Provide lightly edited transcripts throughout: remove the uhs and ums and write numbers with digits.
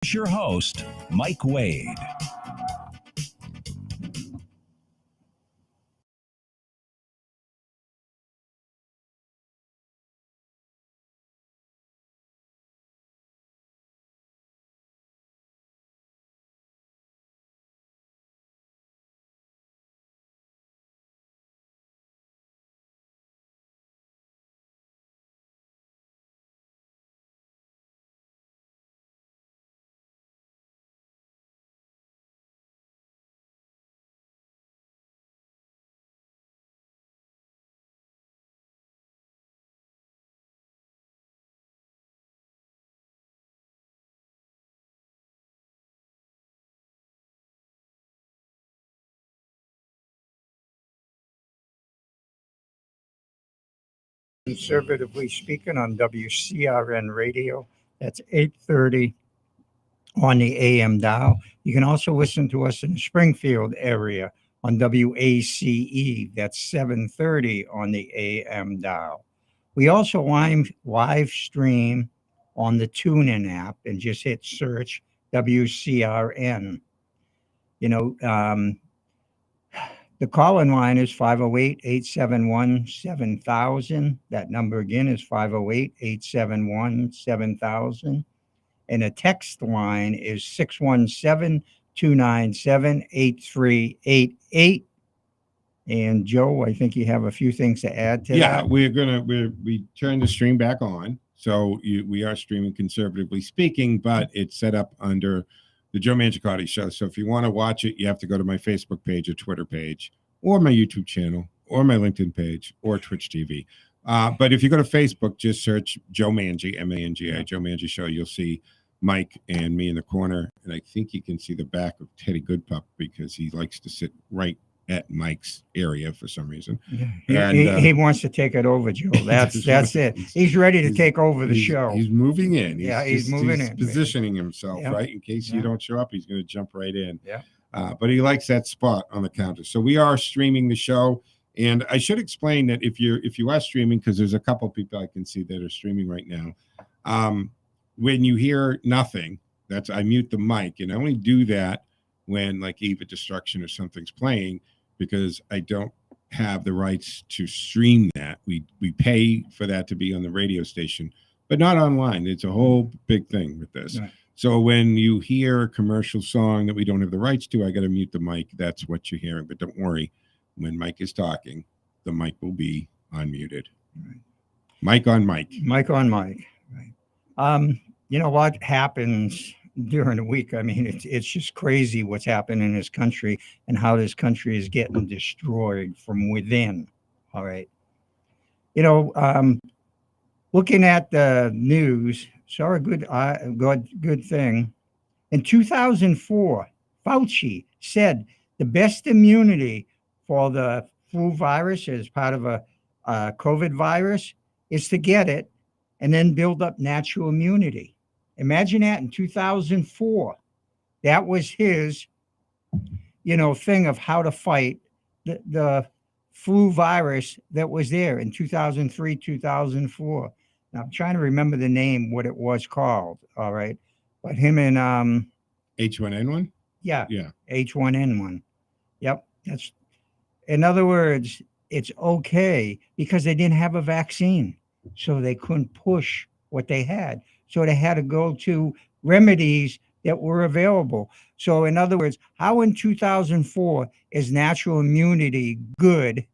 Here's your host, Mike Wade. Conservatively speaking on WCRN radio. That's 8:30 on the AM dial. You can also listen to us in the Springfield area on WACE. That's 7:30 on the AM dial. We also live stream on the TuneIn app and just hit search WCRN. You know, the call-in line is 508-871-7000. That number again is 508-871-7000. And the text line is 617-297-8388. And Joe, I think you have a few things to add to that. Yeah, we turned the stream back on. So we are streaming conservatively speaking, but it's set up under the Joe Mangiacotti Show. So if you want to watch it, you have to go to my Facebook page or Twitter page or my YouTube channel or my LinkedIn page or Twitch TV. But if you go to Facebook, just search Joe Mangi, M-A-N-G-I, Joe Mangi Show. You'll see Mike and me in the corner. And I think you can see the back of Teddy Goodpup because he likes to sit right at Mike's area for some reason. Yeah. He wants to take it over, Joe. That's it. He's ready to take over the show. He's moving in. He's moving in. Positioning himself, right? In case you don't show up, he's going to jump right in. Yeah. But he likes that spot on the counter. So we are streaming the show. And I should explain that if you are streaming, because there's a couple of people I can see that are streaming right now, when you hear nothing, I mute the mic. And I only do that when like Eve of Destruction or something's playing, because I don't have the rights to stream that. We pay for that to be on the radio station, but not online. It's a whole big thing with this. Right. So when you hear a commercial song that we don't have the rights to, I got to mute the mic. That's what you're hearing. But don't worry, when Mike is talking, the mic will be unmuted. Right. Mic on mic. Mic on mic. Right. You know what happens during the week? I mean, it's just crazy what's happening in this country and how this country is getting destroyed from within. All right. You know, looking at the news, saw a good thing. In 2004, Fauci said the best immunity for the flu virus as part of a COVID virus is to get it and then build up natural immunity. Imagine that in 2004. That was his, thing of how to fight the flu virus that was there in 2003, 2004. Now, I'm trying to remember the name, what it was called, all right? But him and... H1N1? Yeah. H1N1. Yep. In other words, it's okay because they didn't have a vaccine. So they couldn't push what they had. So they had to go to remedies that were available. So in other words, how in 2004 is natural immunity good,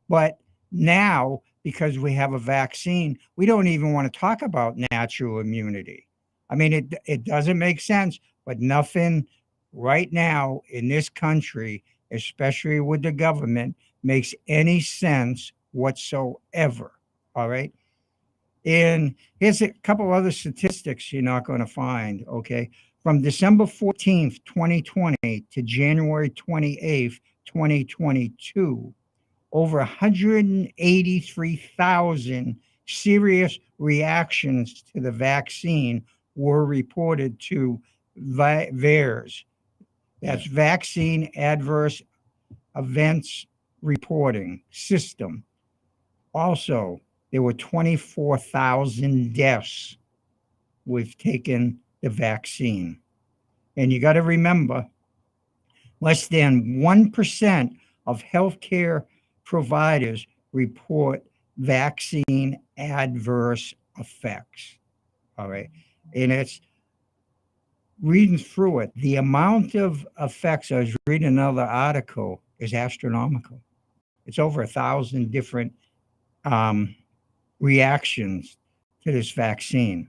but now because we have a vaccine, we don't even want to talk about natural immunity. I mean, it doesn't make sense, but nothing right now in this country, especially with the government, makes any sense whatsoever. All right. And here's a couple other statistics you're not going to find, okay? From December 14th, 2020 to January 28th, 2022, over 183,000 serious reactions to the vaccine were reported to VAERS. That's Vaccine Adverse Events Reporting System. Also, there were 24,000 deaths with taking the vaccine. And you got to remember, less than 1% of healthcare providers report vaccine adverse effects. All right. And it's reading through it, the amount of effects, I was reading another article, is astronomical. It's over 1,000 different reactions to this vaccine.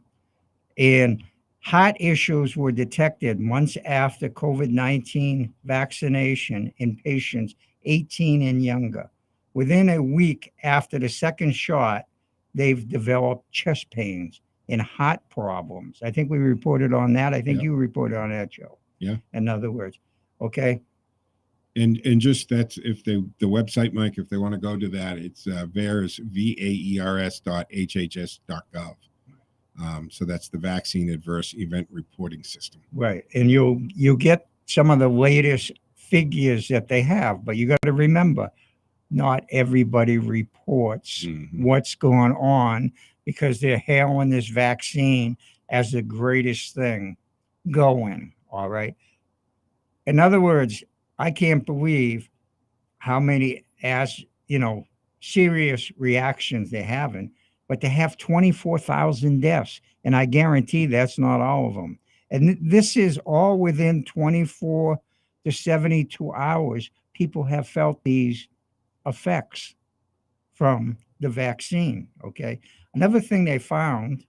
And heart issues were detected months after COVID-19 vaccination in patients 18 and younger. Within a week after the second shot, they've developed chest pains and heart problems. I think we reported on that. I think you reported on that, Joe. Yeah. In other words, okay. And just that's if the website, Mike, if they want to go to that, it's VAERS, VAERS.HHS.gov. So that's the Vaccine Adverse Event Reporting System. Right. And you'll get some of the latest figures that they have, but you got to remember, not everybody reports what's going on because they're hailing this vaccine as the greatest thing going. All right. In other words, I can't believe how many serious reactions they're having, but they have 24,000 deaths. And I guarantee that's not all of them. And this is all within 24 to 72 hours. People have felt these effects from the vaccine. Okay. Another thing they found,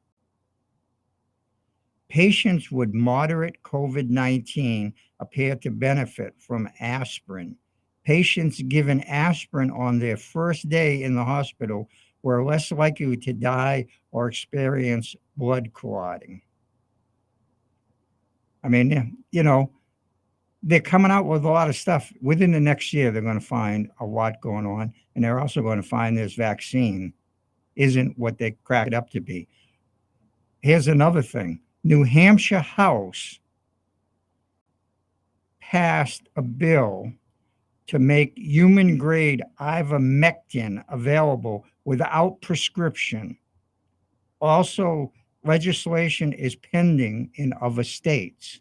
patients with moderate COVID-19 appear to benefit from aspirin. Patients given aspirin on their first day in the hospital were less likely to die or experience blood clotting. I mean, they're coming out with a lot of stuff. Within the next year, they're going to find a lot going on. And they're also going to find this vaccine isn't what they crack it up to be. Here's another thing. New Hampshire House passed a bill to make human-grade ivermectin available without prescription. Also, legislation is pending in other states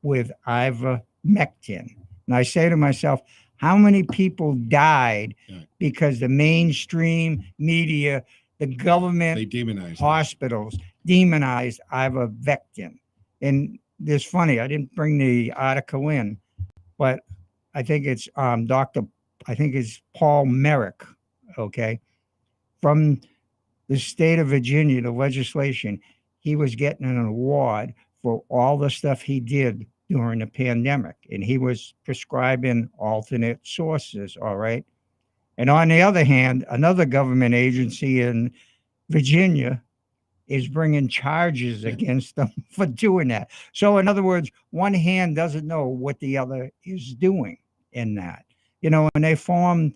with ivermectin. And I say to myself, how many people died because the mainstream media, the government, they demonized hospitals demonized ivermectin? And it's funny, I didn't bring the article in, but I think it's Paul Merrick, okay, from the state of Virginia, the legislation. He was getting an award for all the stuff he did during the pandemic, and he was prescribing alternate sources, all right? And on the other hand, another government agency in Virginia is bringing charges against them for doing that. So in other words, one hand doesn't know what the other is doing in that. And they formed,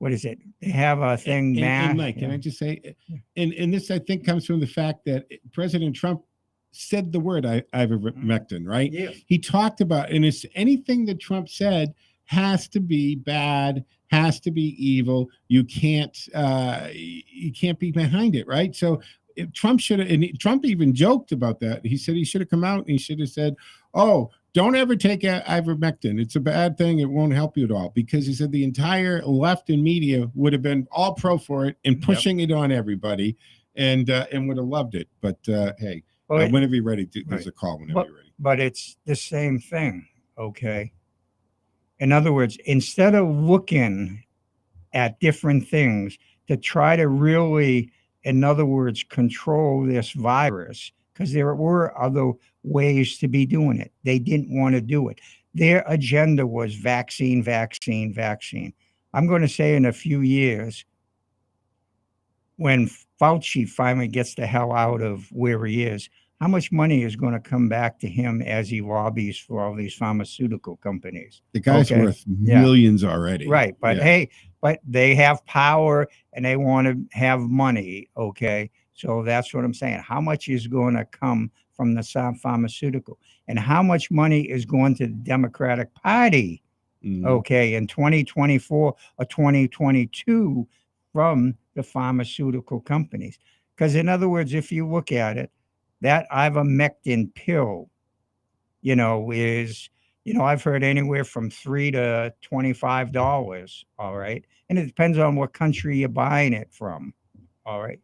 what is it? They have a thing, and Mike, can I just say, and this I think comes from the fact that President Trump said the word ivermectin, right? Yeah. He talked about, and it's anything that Trump said has to be bad, has to be evil. You can't be behind it, right? So Trump should have, and Trump even joked about that. He said he should have come out and he should have said, "Oh, don't ever take ivermectin. It's a bad thing. It won't help you at all." Because he said the entire left and media would have been all pro for it and pushing it on everybody, and would have loved it. But hey, whenever you're ready, there's a call whenever you're ready. But it's the same thing, okay? In other words, instead of looking at different things to try to really, in other words, control this virus, because there were other ways to be doing it. They didn't want to do it. Their agenda was vaccine, vaccine, vaccine. I'm going to say in a few years, when Fauci finally gets the hell out of where he is, how much money is going to come back to him as he lobbies for all these pharmaceutical companies? The guy's worth millions already. Right. But hey, but they have power and they want to have money. Okay. So that's what I'm saying. How much is going to come from the pharmaceutical, and how much money is going to the Democratic Party? Okay. In 2024 or 2022 from the pharmaceutical companies. Because in other words, if you look at it, that ivermectin pill, is, I've heard anywhere from $3 to $25. All right. And it depends on what country you're buying it from. All right.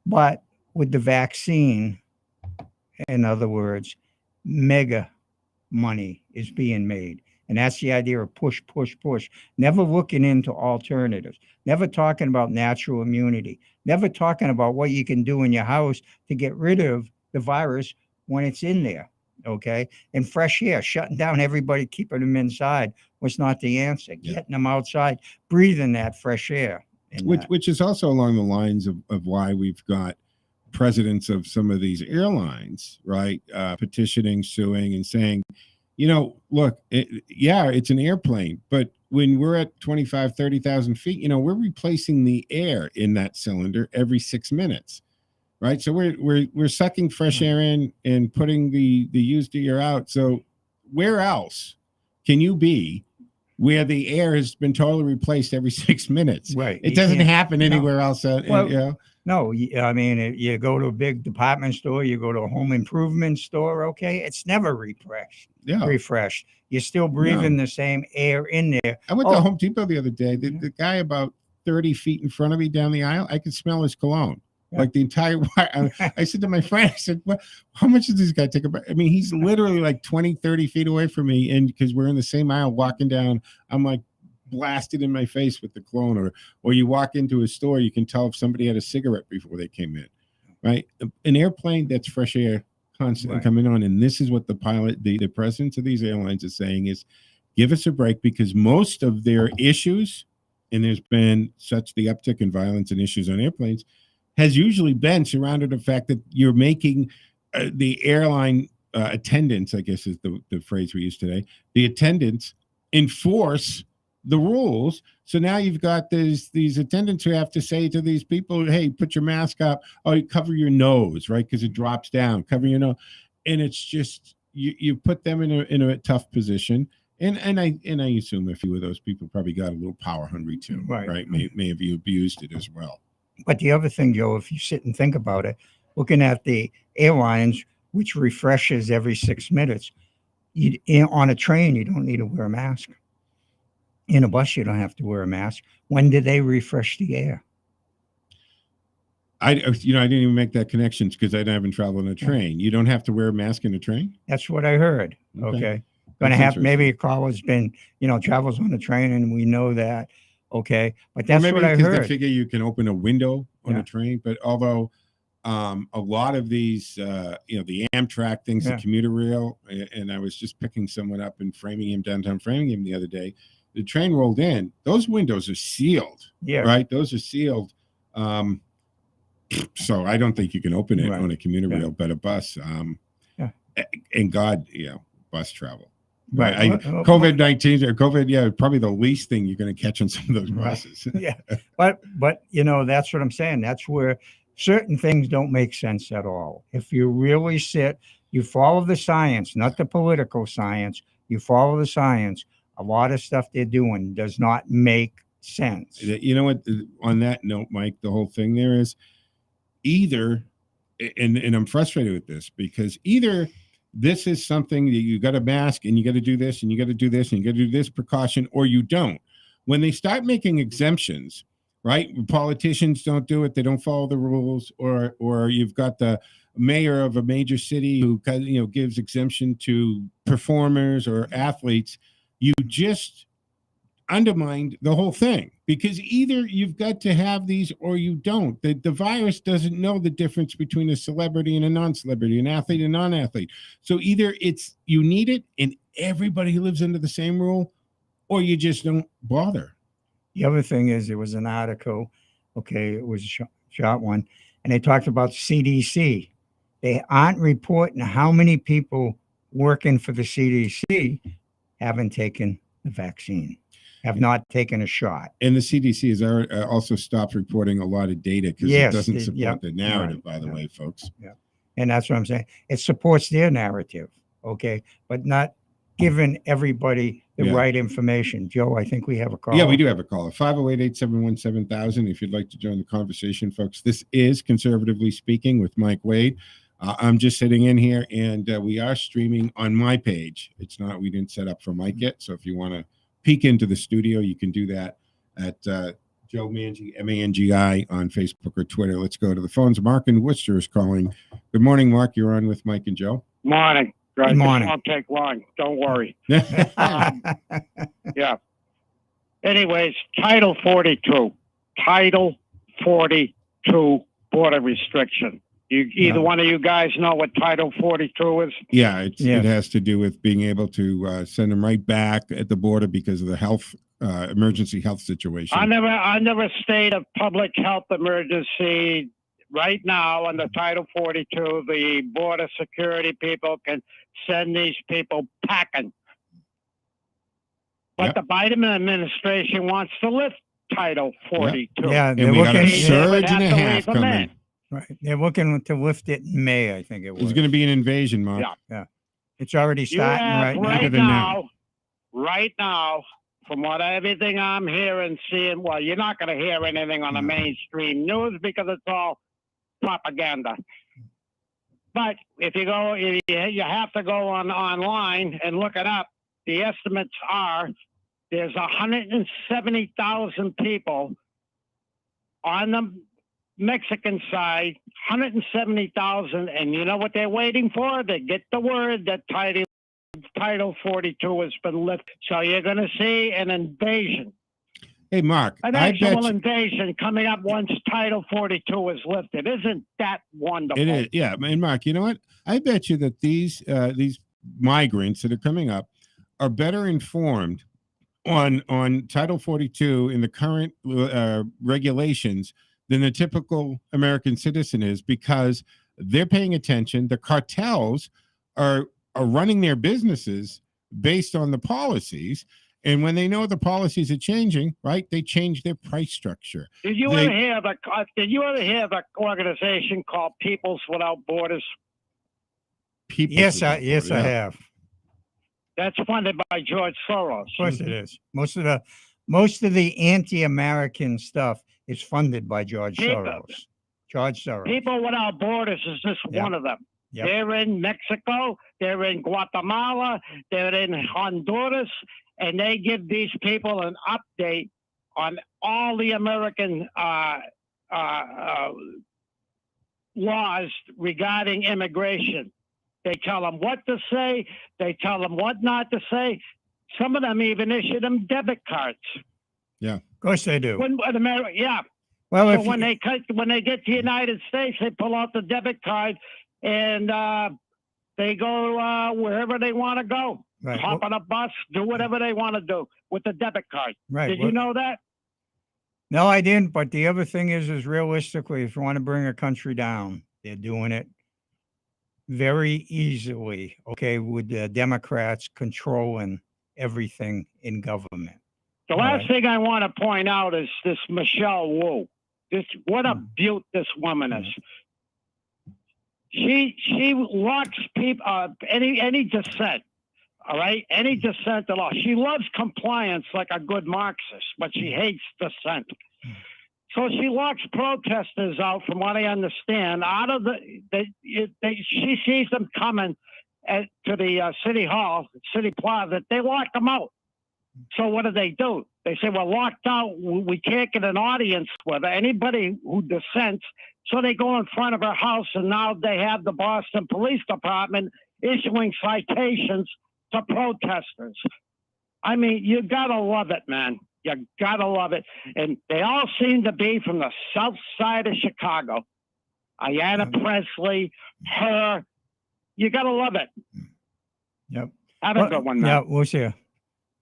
But with the vaccine, in other words, mega money is being made. And that's the idea of push, push, push. Never looking into alternatives. Never talking about natural immunity. Never talking about what you can do in your house to get rid of the virus when it's in there. Okay. And fresh air, shutting down everybody, keeping them inside was not the answer. Yeah. Getting them outside, breathing that fresh air. Which is also along the lines of why we've got presidents of some of these airlines, right, petitioning, suing, and saying, look, it's an airplane, but when we're at 25, 30,000 feet, we're replacing the air in that cylinder every 6 minutes, right? So we're sucking fresh air in and putting the used air out. So where else can you be where the air has been totally replaced every 6 minutes? Right. It doesn't happen anywhere else. No, I mean, you go to a big department store, you go to a home improvement store, okay, it's never refreshed. You're still breathing the same air in there. I went to Home Depot the other day. The guy about 30 feet in front of me down the aisle, I could smell his cologne. Yeah. Like the entire I said to my friend, I said, how much does this guy take about? I mean, he's literally like 20, 30 feet away from me. And because we're in the same aisle walking down, I'm like blasted in my face with the cologne. Or you walk into a store, you can tell if somebody had a cigarette before they came in, right? An airplane, that's fresh air constantly coming on. And this is what the presidents of these airlines is saying is, give us a break, because most of their issues, and there's been such the uptick in violence and issues on airplanes, has usually been surrounded the fact that you're making the airline attendants, I guess is the phrase we use today, the attendants enforce the rules. So now you've got these attendants who have to say to these people, hey, put your mask up. Oh, you cover your nose, right? Because it drops down. Cover your nose. And it's just, you put them in a tough position. And I assume a few of those people probably got a little power hungry too, right? May have abused it as well. But the other thing, Joe, if you sit and think about it, looking at the airlines, which refreshes every 6 minutes, on a train, you don't need to wear a mask. In a bus, you don't have to wear a mask. When did they refresh the air? I didn't even make that connection because I haven't traveled on a train. You don't have to wear a mask in a train? That's what I heard. Okay. Going to have, maybe a caller's been, travels on a train, and we know that. Okay. But that's what I heard. They figure you can open a window on a train. But although a lot of these, the Amtrak things, the commuter rail, and I was just picking someone up in downtown Framingham the other day, the train rolled in, those windows are sealed. Yeah. Right. Those are sealed. So I don't think you can open it on a commuter rail, but a bus. And God, bus travel. Right. COVID-19 or COVID, probably the least thing you're going to catch on some of those buses. But that's what I'm saying. That's where certain things don't make sense at all. If you really you follow the science, not the political science, you follow the science. A lot of stuff they're doing does not make sense. You know what? On that note, Mike, the whole thing there is either, and I'm frustrated with this, because either this is something that you got to mask and you got to do this and you got to do this and you got to do this precaution, or you don't. When they start making exemptions, right? Politicians don't do it. They don't follow the rules, or you've got the mayor of a major city who gives exemption to performers or athletes. You just undermined the whole thing, because either you've got to have these or you don't. The virus doesn't know the difference between a celebrity and a non-celebrity, an athlete and non-athlete. So either it's you need it and everybody lives under the same rule, or you just don't bother. The other thing is, there was an article, it was a short one, and they talked about CDC. They aren't reporting how many people working for the CDC haven't taken the vaccine, have not taken a shot. And the CDC has also stopped reporting a lot of data because it doesn't support the narrative, by the way, folks. Yeah. And that's what I'm saying. It supports their narrative, but not giving everybody the right information. Joe, I think we have a call. Yeah, we do have a call. 508-871-7000. If you'd like to join the conversation, folks. This is Conservatively Speaking with Mike Wade. I'm just sitting in here, and we are streaming on my page. It's not, we didn't set up for Mike yet. So if you want to peek into the studio, you can do that at Joe Mangi, Mangi on Facebook or Twitter. Let's go to the phones. Mark in Worcester is calling. Good morning, Mark. You're on with Mike and Joe. Morning. Right. Good morning. This won't take long. Don't worry. Yeah. Anyways, Title 42. Title 42 border restriction. Either one of you guys know what Title 42 is? Yeah, Yeah. It has to do with being able to send them right back at the border because of the health emergency health situation. Under a state of public health emergency, right now under Title 42, the border security people can send these people packing. But Yep. the Biden administration wants to lift Title 42. Yeah, And they're we got a looking. surge and a half coming. Right, they're looking to lift it in May. I think it was. It's going to be an invasion, Mark. Yeah. It's already You starting have right now. right now, from everything I'm hearing, seeing, well, you're not going to hear anything on the mainstream news because it's all propaganda. But if you have to go online and look it up. The estimates are there's 170,000 people on the Mexican side, 170,000, and you know what they're waiting for? They get the word that Title 42 has been lifted. So you're going to see an invasion. Hey, Mark, An I actual bet invasion coming up once Title 42 is lifted. Isn't that wonderful? it is. Yeah, and Mark, you know what? I bet you that these migrants that are coming up are better informed on Title 42 in the current regulations than the typical American citizen is, because they're paying attention. The cartels are running their businesses based on the policies. And when they know the policies are changing, right, they change their price structure. Did you ever hear of an organization called Peoples Without Borders? Yes, I have. That's funded by George Soros. Of course it is. Most of the anti-American stuff is funded by George Soros. George Soros. People Without Borders is just one of them. Yep. They're in Mexico, they're in Guatemala, they're in Honduras, and they give these people an update on all the American laws regarding immigration. They tell them what to say. They tell them what not to say. Some of them even issue them debit cards. Yeah, of course they do. Well, so when they get to the United States, they pull out the debit card and they go wherever they want to go. Right. Hop on a bus, do whatever they want to do with the debit card. Right. Did you know that? No, I didn't. But the other thing is realistically, if you want to bring a country down, they're doing it very easily, okay, with the Democrats controlling everything in government. The last thing I want to point out is this Michelle Wu. What a beaut this woman is. She locks people, any dissent, all right? Any dissent at all. She loves compliance like a good Marxist, but she hates dissent. So she locks protesters out, from what I understand, out of she sees them coming to the city hall, city plaza. They lock them out. So what do? They say, we're locked out. We can't get an audience with anybody who dissents. So they go in front of her house, and now they have the Boston Police Department issuing citations to protesters. I mean, you gotta love it, man. You gotta love it. And they all seem to be from the south side of Chicago. Ayanna Presley, her. You gotta love it. Yep. Have a good one, man. Yeah, we'll see.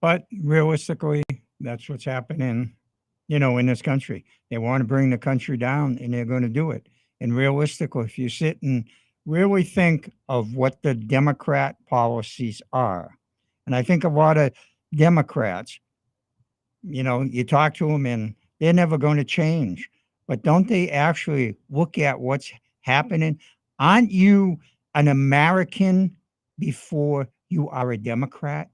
But realistically, that's what's happening, in this country. They want to bring the country down, and they're going to do it. And realistically, if you sit and really think of what the Democrat policies are, and I think a lot of Democrats, you talk to them and they're never going to change. But don't they actually look at what's happening? Aren't you an American before you are a Democrat?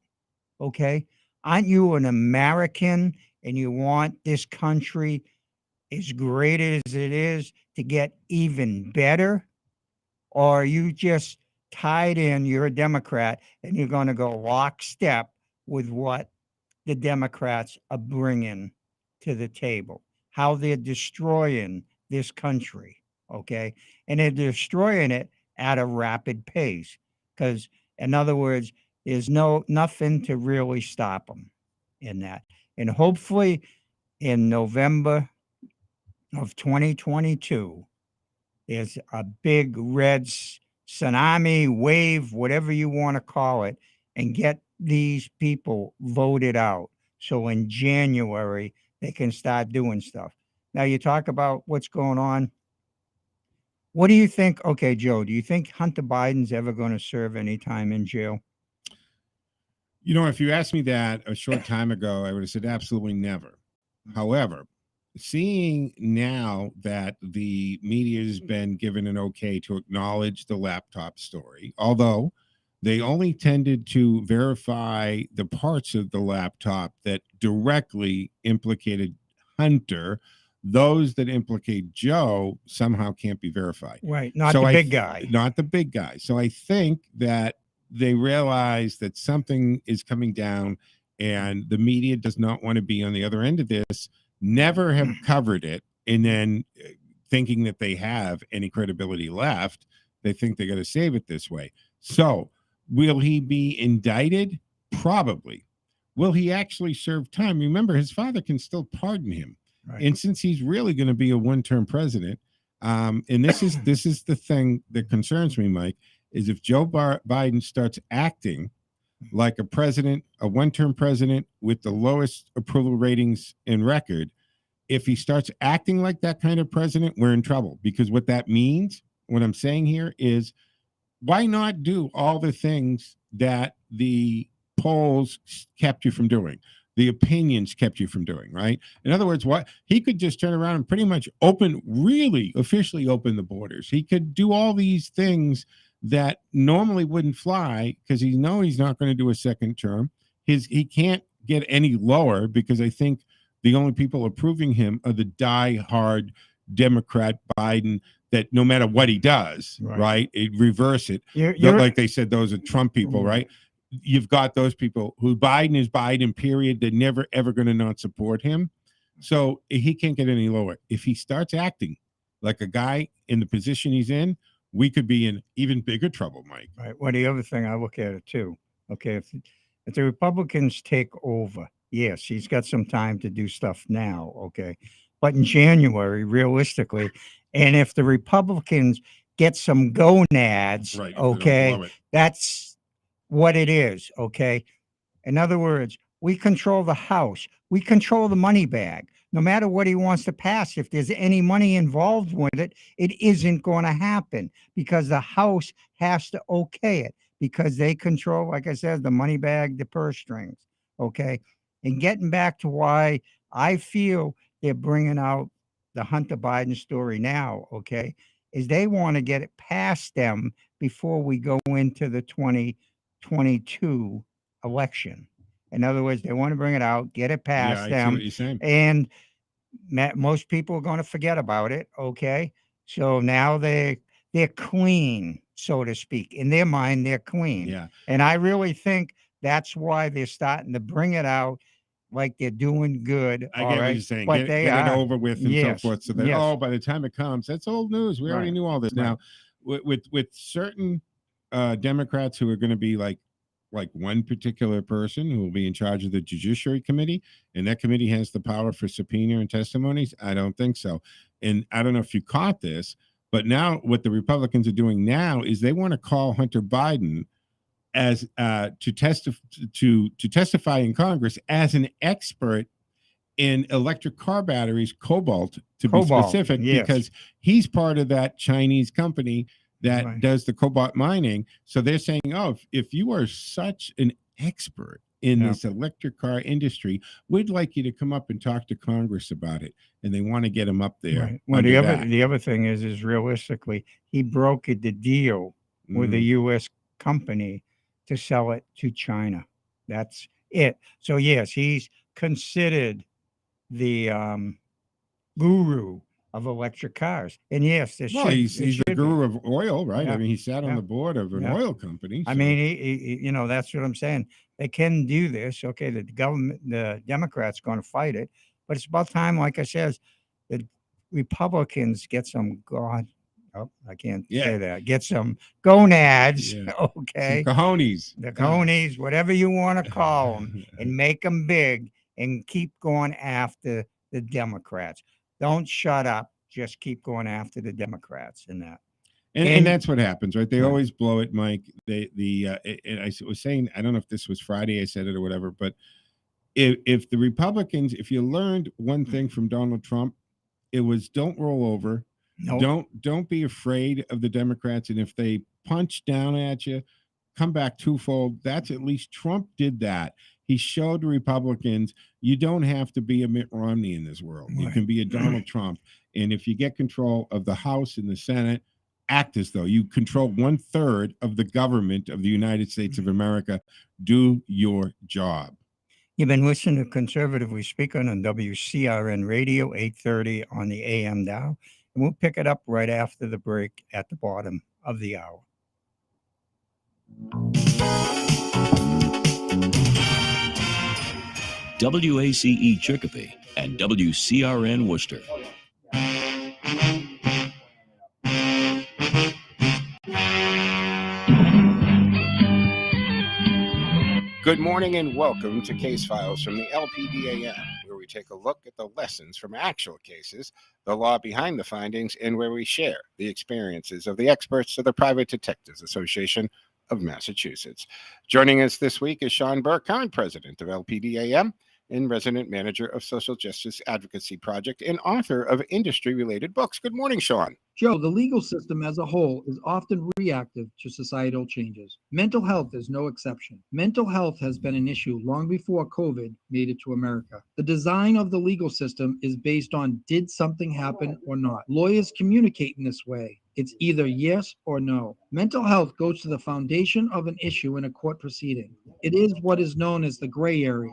Okay. Aren't you an American and you want this country, as great as it is, to get even better? or you just tied in, you're a Democrat, and you're going to go lockstep with what the Democrats are bringing to the table, how they're destroying this country, okay? And they're destroying it at a rapid pace because, in other words, there's nothing to really stop them in that. And hopefully in November of 2022, there's a big red tsunami wave, whatever you want to call it, and get these people voted out. So in January, they can start doing stuff. Now, you talk about what's going on. What do you think? Okay, Joe, do you think Hunter Biden's ever going to serve any time in jail? You know, if you asked me that a short time ago, I would have said absolutely never. However, seeing now that the media has been given an okay to acknowledge the laptop story, although they only tended to verify the parts of the laptop that directly implicated Hunter, those that implicate Joe somehow can't be verified. Right, not So the I big guy. Not the big guy. So I think that they realize that something is coming down and the media does not want to be on the other end of this, never have covered it, and then thinking that they have any credibility left, they think they got to save it this way. So will he be indicted? Probably. Will he actually serve time? Remember, his father can still pardon him. Right. And since he's really going to be a one-term president, and this is the thing that concerns me, Mike, is if Joe Biden starts acting like a president, a one-term president with the lowest approval ratings in record, if he starts acting like that kind of president, we're in trouble. Because what that means, what I'm saying here is, why not do all the things that the polls kept you from doing? The opinions kept you from doing, right? In other words, what he could just turn around and pretty much really officially open the borders. He could do all these things that normally wouldn't fly because he's not going to do a second term. He can't get any lower because I think the only people approving him are the die-hard Democrat Biden that no matter what he does, right? It reverse it. You're, like they said, those are Trump people, right? You've got those people who Biden is Biden, period. They're never, ever going to not support him. So he can't get any lower. If he starts acting like a guy in the position he's in, we could be in even bigger trouble, Mike. Right. Well, the other thing I look at it too, okay, if the Republicans take over, yes, he's got some time to do stuff now, okay, but in January, realistically, and if the Republicans get some gonads, Right, okay, that's what it is, okay? In other words, we control the House. We control the money bag. No matter what he wants to pass, if there's any money involved with it, it isn't going to happen because the House has to okay it because they control, like I said, the money bag, the purse strings, okay? And getting back to why I feel they're bringing out the Hunter Biden story now, okay, is they want to get it past them before we go into the 2022 election. In other words, they want to bring it out, get it past them. See what you're saying. And most people are going to forget about it. Okay. So now they're clean, so to speak. In their mind, they're clean. Yeah. And I really think that's why they're starting to bring it out like they're doing good. I get what you're saying. But Get it over with and so forth. So that, by the time it comes, that's old news. We already knew all this. Now, with certain Democrats who are going to be like one particular person who will be in charge of the Judiciary Committee, and that committee has the power for subpoena and testimonies? I don't think so. And I don't know if you caught this, but now what the Republicans are doing now is they want to call Hunter Biden as to testify in Congress as an expert in electric car batteries, cobalt to be specific, because he's part of that Chinese company that does the cobalt mining. So they're saying, oh, if you are such an expert in this electric car industry, we'd like you to come up and talk to Congress about it. And they want to get him up there. Right. Well, the other thing is realistically, he brokered the deal with a U.S. company to sell it to China. That's it. So yes, he's considered the guru of electric cars. And yes, there Well, should, he's it the should be. guru of oil, right? Yeah. I mean, he sat on Yeah. the board of an Yeah. oil company. I so- mean, you know, that's what I'm saying. They can do this. Okay, the government, the Democrats, going to fight it, but it's about time, like I said, the Republicans get some god. Oh, I can't Yeah. say that. Get some gonads. Yeah. Okay, Some cojones. the conies, whatever you want to call them, and make them big and keep going after the Democrats. Don't shut up. Just keep going after the Democrats and that. And that's what happens, right? They Right. always blow it, Mike. And I was saying, I don't know if this was Friday I said it or whatever, but if the Republicans, if you learned one thing from Donald Trump, it was don't roll over. Nope. Don't be afraid of the Democrats. And if they punch down at you, come back twofold. That's at least Trump did that. He showed the Republicans you don't have to be a Mitt Romney in this world. You Right. can be a Donald Trump. And if you get control of the House and the Senate, act as though you control 1/3 of the government of the United States of America. Do your job. You've been listening to Conservatively Speaking on WCRN Radio, 830 on the AM dial. And we'll pick it up right after the break at the bottom of the hour. WACE Chicopee and WCRN Worcester. Good morning and welcome to Case Files from the LPDAM, where we take a look at the lessons from actual cases, the law behind the findings, and where we share the experiences of the experts of the Private Detectives Association of Massachusetts. Joining us this week is Sean Burke, current president of LPDAM and resident manager of Social Justice Advocacy Project and author of industry-related books. Good morning, Sean. Joe, the legal system as a whole is often reactive to societal changes. Mental health is no exception. Mental health has been an issue long before COVID made it to America. The design of the legal system is based on did something happen or not. Lawyers communicate in this way. It's either yes or no. Mental health goes to the foundation of an issue in a court proceeding. It is what is known as the gray area.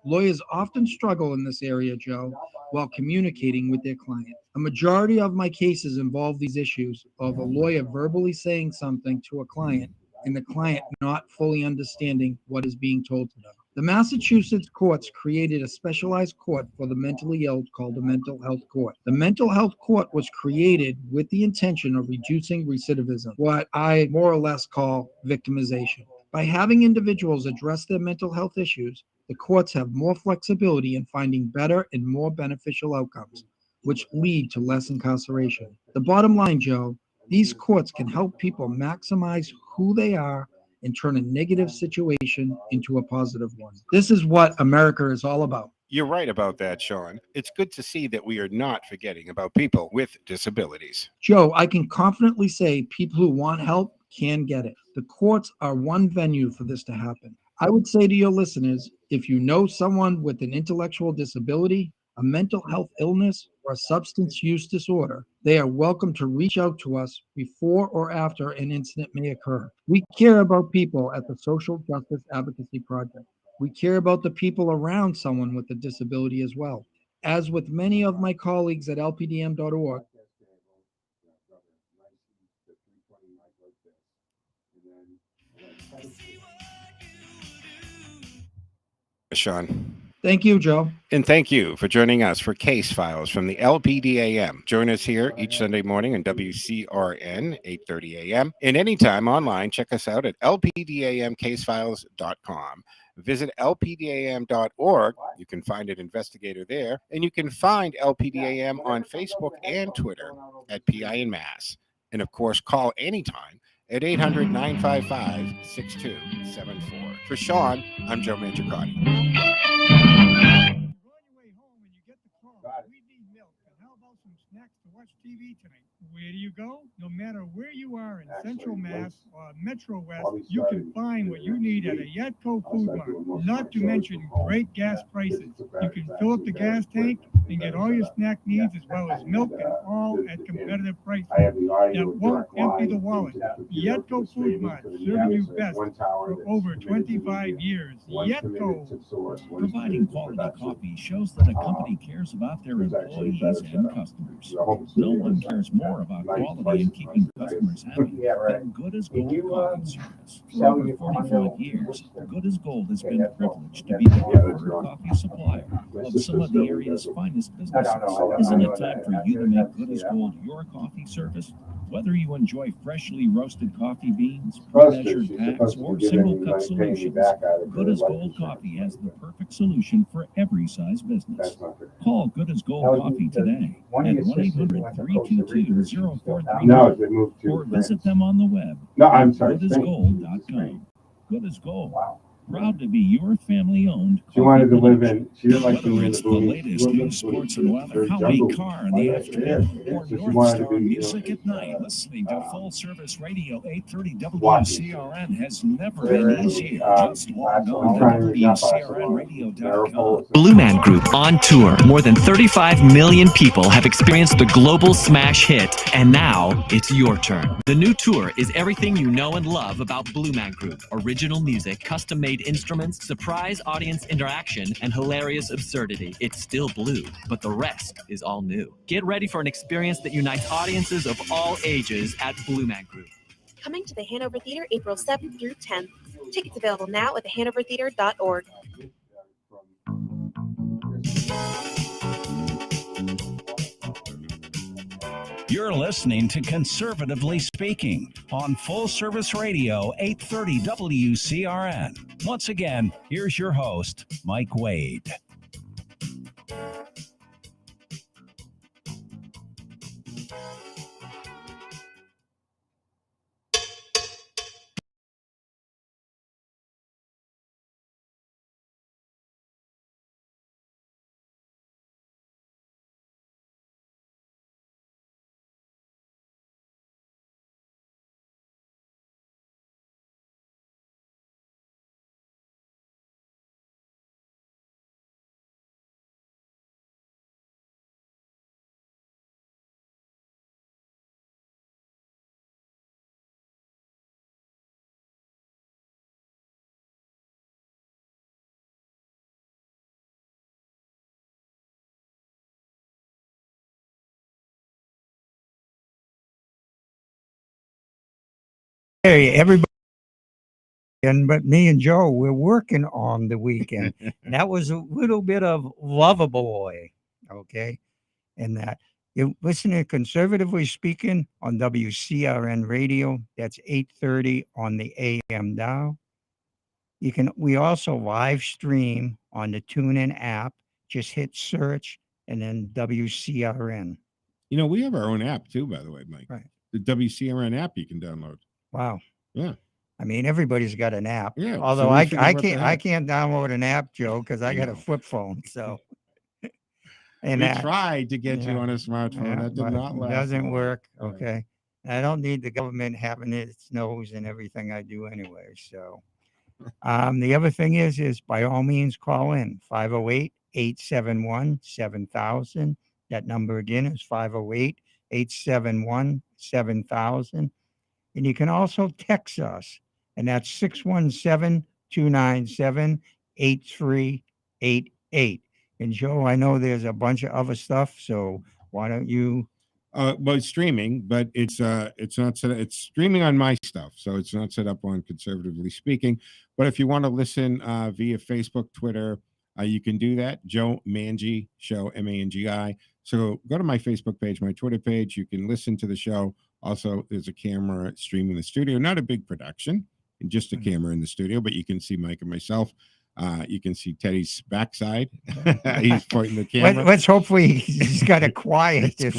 Lawyers often struggle in this area, Joe, while communicating with their client. A majority of my cases involve these issues of a lawyer verbally saying something to a client and the client not fully understanding what is being told to them. The Massachusetts courts created a specialized court for the mentally ill called the Mental Health Court. The Mental Health Court was created with the intention of reducing recidivism, what I more or less call victimization. By having individuals address their mental health issues, the courts have more flexibility in finding better and more beneficial outcomes, which lead to less incarceration. The bottom line, Joe, these courts can help people maximize who they are and turn a negative situation into a positive one. This is what America is all about. You're right about that, Sean. It's good to see that we are not forgetting about people with disabilities. Joe, I can confidently say people who want help can get it. The courts are one venue for this to happen. I would say to your listeners, if you know someone with an intellectual disability, a mental health illness, or a substance use disorder, they are welcome to reach out to us before or after an incident may occur. We care about people at the Social Justice Advocacy Project. We care about the people around someone with a disability as well. As with many of my colleagues at lpdm.org, Sean. thank you, Joe. And thank you for joining us for Case Files from the LPDAM. Join us here each Sunday morning on WCRN, 8:30 a.m. And anytime online, check us out at lpdamcasefiles.com. Visit lpdam.org. You can find an investigator there. And you can find LPDAM on Facebook and Twitter at PI in Mass. And of course, call anytime at 800-955-6274. For Sean, I'm Joe Mangiacotti. You're on your way home and you get the call. We need milk. And how about some snacks to watch TV tonight? Where do you go? No matter where you are in Central Mass or Metro West, you can find what you need at a Yetco Food Mart. Not to mention great gas prices. You can fill up the gas tank and get all your snack needs as well as milk and all at competitive prices. That won't empty the wallet. Yetco Food Mart, serving you best for over 25 years. Yetco. Providing quality coffee shows that a company cares about their employees and customers. No one cares more about quality and keeping customers happy than Good as Gold Coffee Service. For over 45 years, Good as Gold has been privileged to be the preferred coffee supplier of some of the area's finest businesses. Isn't it time for you to make Good as Gold your coffee service? Whether you enjoy freshly roasted coffee beans, pre-measured packs, or single cup solutions, Good as Gold Coffee has the perfect solution for every size business. Call Good as Gold Coffee today at 1-800-322-0439 or visit them on the web at goodasgold.com. Good as Gold. Proud to be your family-owned. She wanted to live in. She didn't like to Whether live in it's the the boonies. latest in sports and weather, Howie Carr in the afternoon, or North Star music at night, listening to full-service radio 830 WCRN has never been easier. Just log on to WCRNradio.com. Blue Man Group on tour. More than 35 million people have experienced the global smash hit, and now it's your turn. The new tour is everything you know and love about Blue Man Group. Original music, custom-made instruments, surprise audience interaction, and hilarious absurdity. It's still blue, but the rest is all new. Get ready for an experience that unites audiences of all ages at Blue Man Group. Coming to the Hanover Theater April 7th through 10th. Tickets available now at thehanovertheater.org. You're listening to Conservatively Speaking on Full Service Radio 830 WCRN. Once again, here's your host, Mike Wade. Hey, everybody, but me and Joe, we're working on the weekend. And that was a little bit of Loverboy, okay? And that you listen to Conservatively Speaking on WCRN Radio. That's 8:30 on the AM dial. We also live stream on the TuneIn app. Just hit search and then WCRN. You know, we have our own app too, by the way, Mike. Right. The WCRN app you can download. Wow. Yeah. I mean, everybody's got an app. Yeah. Although so we I figured what the can't heck. download an app, Joe, because I got a No. flip phone. So and We that tried to get you yeah, on a smartphone. yeah, That did but not it last. doesn't long. work. Right. Okay. I don't need the government having its nose in everything I do anyway. So the other thing is by all means call in 508-871-7000. That number again is 508-871-7000. And you can also text us, and that's 617-297-8388. And Joe, I know there's a bunch of other stuff, so why don't you? Well, it's streaming, but it's not set. It's streaming on my stuff, so it's not set up on Conservatively Speaking. But if you want to listen via Facebook, Twitter, you can do that. Joe Mangi Show, Mangi. So go to my Facebook page, my Twitter page. You can listen to the show. Also, there's a camera streaming the studio. Not a big production, just a camera in the studio, but you can see Mike and myself. You can see Teddy's backside. He's pointing the camera. Let's hopefully he's got it quiet this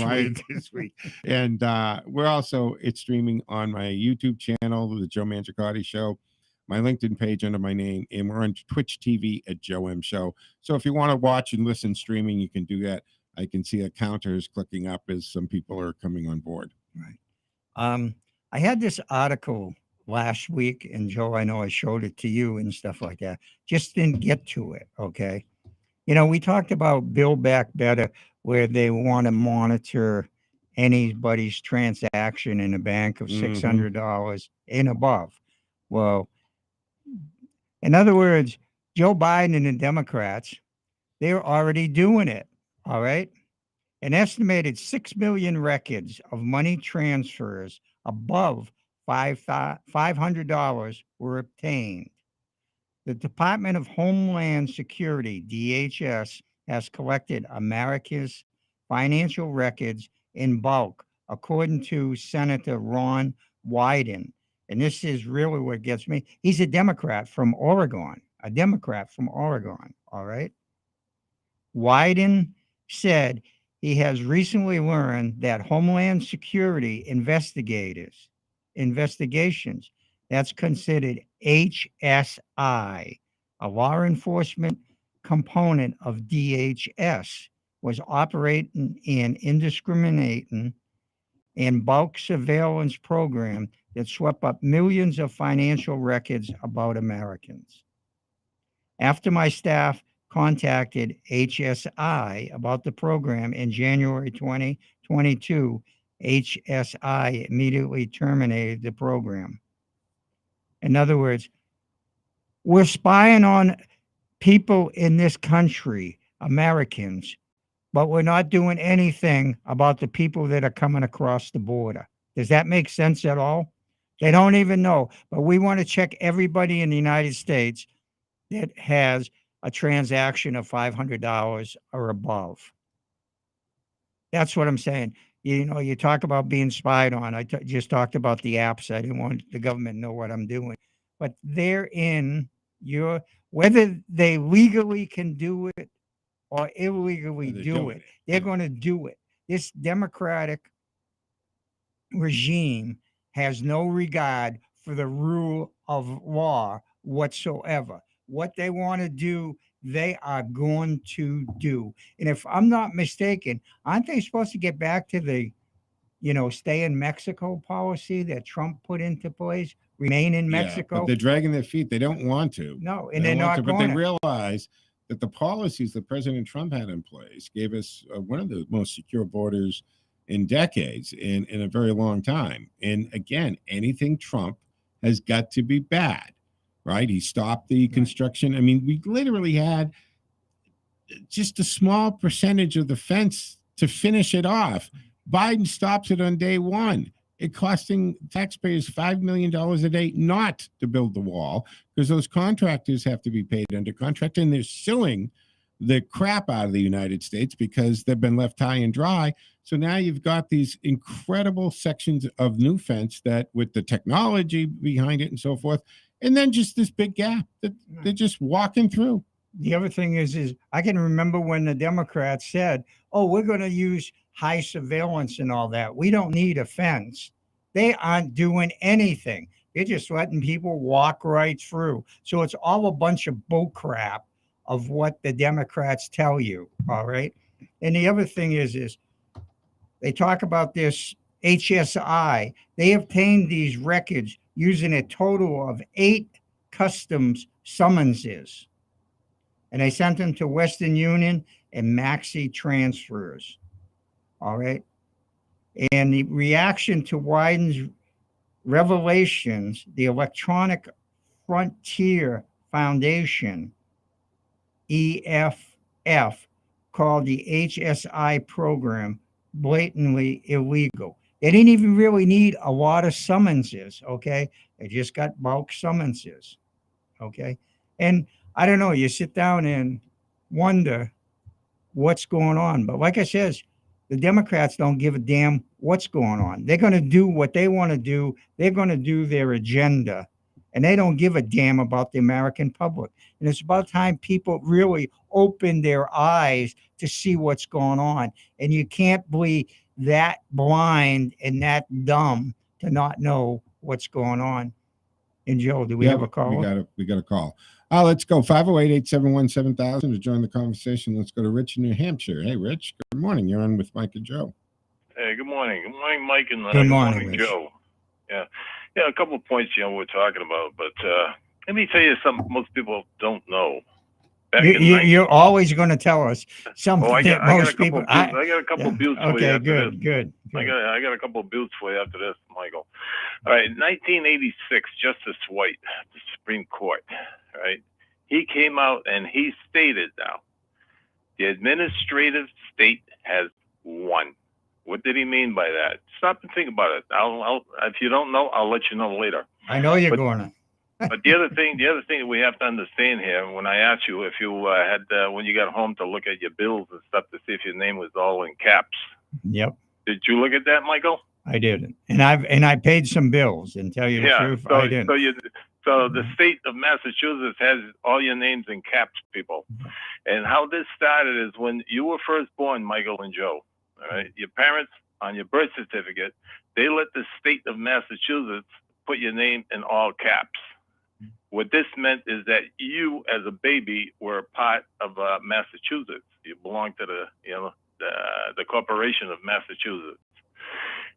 week. And it's streaming on my YouTube channel, the Joe Mangiacotti Show, my LinkedIn page under my name, and we're on Twitch TV at Joe M Show. So if you want to watch and listen streaming, you can do that. I can see a counter is clicking up as some people are coming on board. Right. I had this article last week, and Joe, I know I showed it to you and stuff like that. Just didn't get to it. Okay. You know, we talked about Build Back Better, where they want to monitor anybody's transaction in a bank of $600 and above. Well, in other words, Joe Biden and the Democrats, they're already doing it. All right. An estimated 6 million records of money transfers above $500 were obtained. The Department of Homeland Security, DHS, has collected America's financial records in bulk, according to Senator Ron Wyden. And this is really what gets me. He's a Democrat from Oregon, all right? Wyden said he has recently learned that Homeland Security investigations, that's considered HSI, a law enforcement component of DHS, was operating an indiscriminating and bulk surveillance program that swept up millions of financial records about Americans. After my staff contacted HSI about the program in January 2022, HSI immediately terminated the program. In other words, we're spying on people in this country, Americans, but we're not doing anything about the people that are coming across the border. Does that make sense at all? They don't even know, but we want to check everybody in the United States that has a transaction of $500 or above. That's what I'm saying. You know, you talk about being spied on. Just talked about the apps. I didn't want the government to know what I'm doing. But they're in your, whether they legally can do it or illegally do it, they're going to do it. This Democratic regime has no regard for the rule of law whatsoever. What they want to do, they are going to do. And if I'm not mistaken, aren't they supposed to get back to the, stay in Mexico policy that Trump put into place, remain in Mexico? But they're dragging their feet. They don't want to. No, and they're not going to. But they realize that the policies that President Trump had in place gave us one of the most secure borders in decades, in a very long time. And again, anything Trump has got to be bad. Right? He stopped the construction. I mean, we literally had just a small percentage of the fence to finish it off. Biden stops it on day one. It costing taxpayers $5 million a day not to build the wall, because those contractors have to be paid under contract, and they're suing the crap out of the United States because they've been left high and dry. So now you've got these incredible sections of new fence that, with the technology behind it and so forth, and then just this big gap that they're just walking through. The other thing is I can remember when the Democrats said, oh, we're going to use high surveillance and all that. We don't need a fence. They aren't doing anything. They're just letting people walk right through. So it's all a bunch of bull crap of what the Democrats tell you. All right. And the other thing is they talk about this HSI. They obtained these records using a total of 8 customs summonses. And they sent them to Western Union and Maxi Transfers. All right. And the reaction to Wyden's revelations, the Electronic Frontier Foundation, EFF, called the HSI program blatantly illegal. They didn't even really need a lot of summonses, okay? They just got bulk summonses, okay? And I don't know, you sit down and wonder what's going on. But like I said, the Democrats don't give a damn what's going on. They're going to do what they want to do. They're going to do their agenda. And they don't give a damn about the American public. And it's about time people really open their eyes to see what's going on. And you can't be that blind and that dumb to not know what's going on. And Joe, do we have a call? We got a call. Let's go 508-871-7000 to join the conversation. Let's go to Rich in New Hampshire. Hey, Rich. Good morning. You're on with Mike and Joe. Hey, good morning. Good morning, Mike, and Good morning, Rich. Joe. Yeah, a couple of points, we're talking about, but let me tell you something most people don't know. You're always going to tell us something that most people. I got a couple of buttes for you. Okay, good. I got a couple of buttes for you after this, Michael. All right, 1986, Justice White, the Supreme Court. All right, he came out and he stated now, the administrative state has won. What did he mean by that? Stop and think about it. I'll if you don't know, I'll let you know later. I know you're going to. But the other thing that we have to understand here, when I asked you if you had when you got home to look at your bills and stuff to see if your name was all in caps. Yep. Did you look at that, Michael? I didn't, and I paid some bills. And tell you the truth, I didn't. So the state of Massachusetts has all your names in caps, people. And how this started is when you were first born, Michael and Joe. All right, your parents on your birth certificate, they let the state of Massachusetts put your name in all caps. What this meant is that you, as a baby, were a part of Massachusetts. You belong to the corporation of Massachusetts.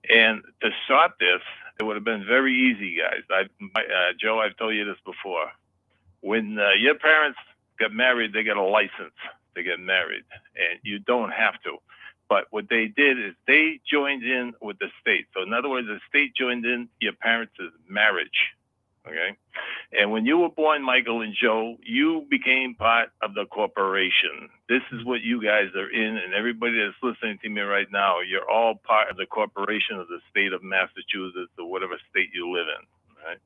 And to start this, it would have been very easy, guys. Joe, I've told you this before. When your parents got married, they got a license to get married, and you don't have to. But what they did is they joined in with the state. So in other words, the state joined in your parents' marriage. Okay. And when you were born, Michael and Joe, you became part of the corporation. This is what you guys are in. And everybody that's listening to me right now, you're all part of the corporation of the state of Massachusetts or whatever state you live in. Right.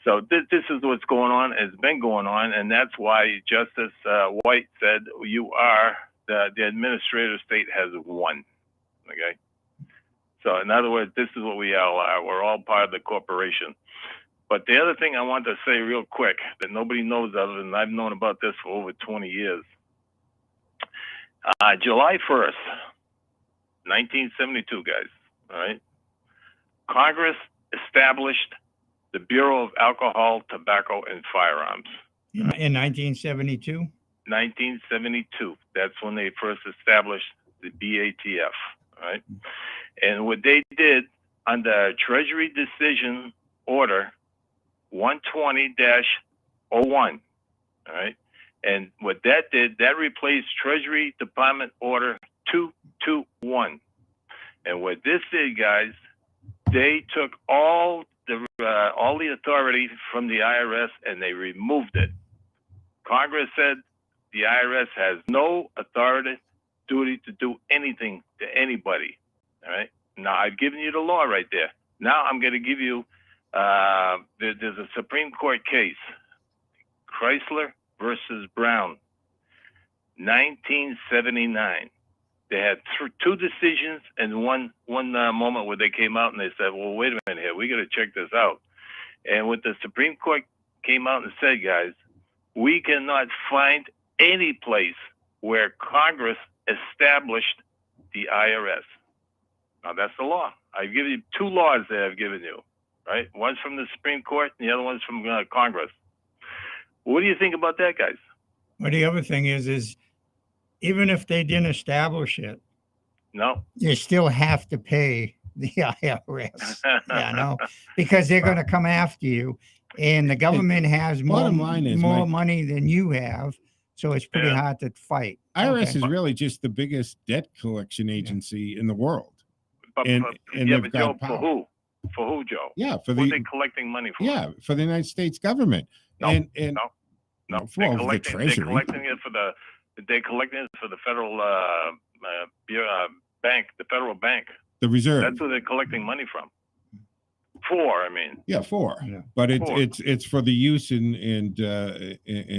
So this is what's going on. It's been going on. And that's why Justice White said you are the administrative state has won. Okay. So in other words, this is what we all are. We're all part of the corporation. But the other thing I want to say real quick that nobody knows of, and I've known about this for over 20 years. July 1st, 1972, guys, all right? Congress established the Bureau of Alcohol, Tobacco, and Firearms. In 1972? 1972. That's when they first established the BATF, all right? And what they did under Treasury Decision Order 120-01, all right? And what that did, that replaced Treasury Department Order 221. And what this did, guys, they took all the authority from the IRS and they removed it. Congress said the IRS has no authority, duty to do anything to anybody, all right? Now, I've given you the law right there. Now I'm going to give you there's a Supreme Court case, Chrysler versus Brown, 1979. They had two decisions and one moment where they came out and they said, well, wait a minute here, we got to check this out. And what the Supreme Court came out and said, guys, we cannot find any place where Congress established the IRS. Now that's the law. I've given you two laws that I've given you. Right? One's from the Supreme Court and the other one's from Congress. What do you think about that, guys? Well, the other thing is even if they didn't establish it, no, you still have to pay the IRS. Yeah, no, because they're going to come after you, and the government has more money than you have, so it's pretty hard to fight. IRS is really just the biggest debt collection agency in the world. But Joe, for who? For who, Joe? Yeah, what are they collecting money for? Yeah, for the United States government. No. For the Treasury. They're collecting it for the federal bank, the federal bank. The Reserve. That's where they're collecting money from. For. Yeah, but it's for the use and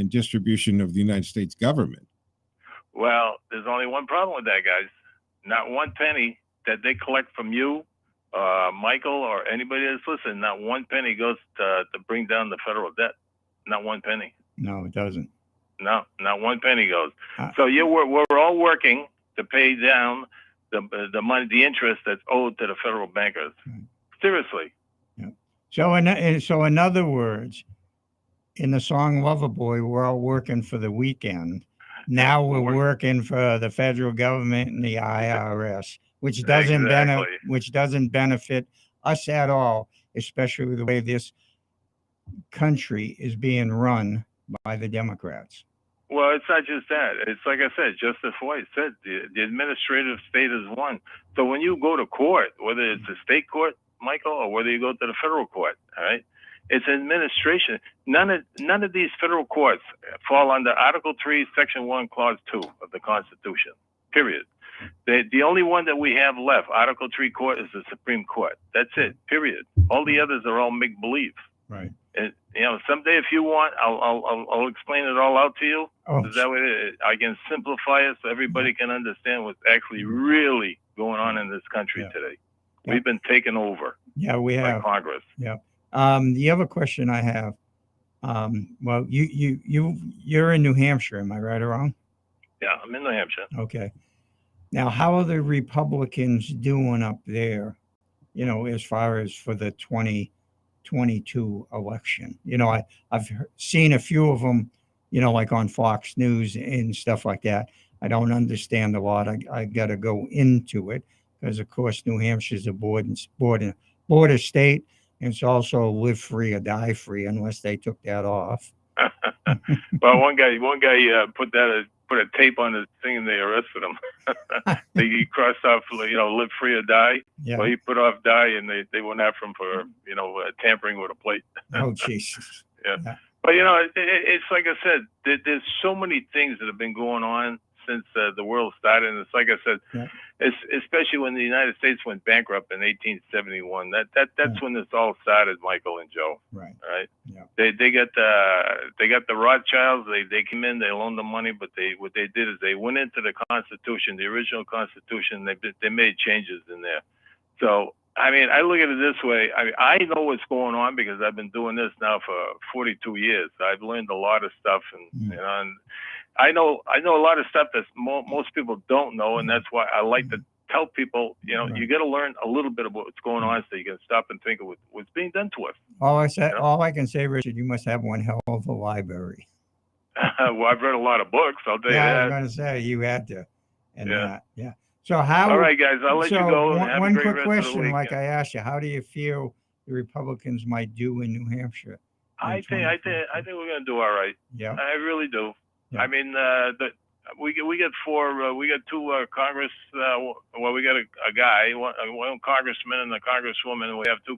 distribution of the United States government. Well, there's only one problem with that, guys. Not one penny that they collect from you, Michael, or anybody that's listening, not one penny goes to bring down the federal debt. Not one penny. No, it doesn't. No, not one penny goes. So we're all working to pay down the money, the interest that's owed to the federal bankers. Seriously. Yeah. So in other words, in the song Loverboy, we're all working for the weekend. Now we're working for the federal government and the IRS, which doesn't benefit us at all, especially the way this country is being run by the Democrats. Well, it's not just that. It's like I said, Justice White said, the administrative state is one. So when you go to court, whether it's a state court, Michael, or whether you go to the federal court, all right, it's administration. None of these federal courts fall under Article 3, Section 1, Clause 2 of the Constitution, period. The only one that we have left, Article 3 court, is the Supreme Court. That's it, period. All the others are all make-believe. Right. And, someday if you want, I'll explain it all out to you. Oh. That way I can simplify it so everybody can understand what's actually really going on in this country today. Yeah. We've been taken over. Yeah, we have. By Congress. Yeah. The other question I have, well, you're in New Hampshire, am I right or wrong? Yeah, I'm in New Hampshire. Okay. Now, how are the Republicans doing up there, as far as for the 2022 election? I've seen a few of them, like on Fox News and stuff like that. I don't understand a lot. I got to go into it because, of course, New Hampshire is a border state. And it's also live free or die free, unless they took that off. Well, one guy put a tape on his thing and they arrested him. He crossed off, live free or die. Yeah. Well, he put off die, and they went after him for tampering with a plate. Oh, Jesus. Yeah. But it's like I said, there's so many things that have been going on since the world started, and it's like I said, especially when the United States went bankrupt in 1871. That's when this all started, Michael and Joe. Right. All right. Yeah. They got the Rothschilds. They came in, they loaned the money, but what they did is they went into the Constitution, the original Constitution. They made changes in there. So I mean, I look at it this way. I know what's going on because I've been doing this now for 42 years. I've learned a lot of stuff, and I know a lot of stuff that most people don't know, and that's why I like to tell people, you got to learn a little bit about what's going on so you can stop and think of what's being done to us. All I can say, Richard, you must have one hell of a library. Well, I've read a lot of books. I'll tell you that. I was going to say you had to. And yeah. So how? All right, guys, I'll let you go. One quick question, like I asked you, how do you feel the Republicans might do in New Hampshire? I think we're going to do all right. Yeah, I really do. Yeah. I mean, we got two Congress. We got a guy, one congressman and a congresswoman. We have two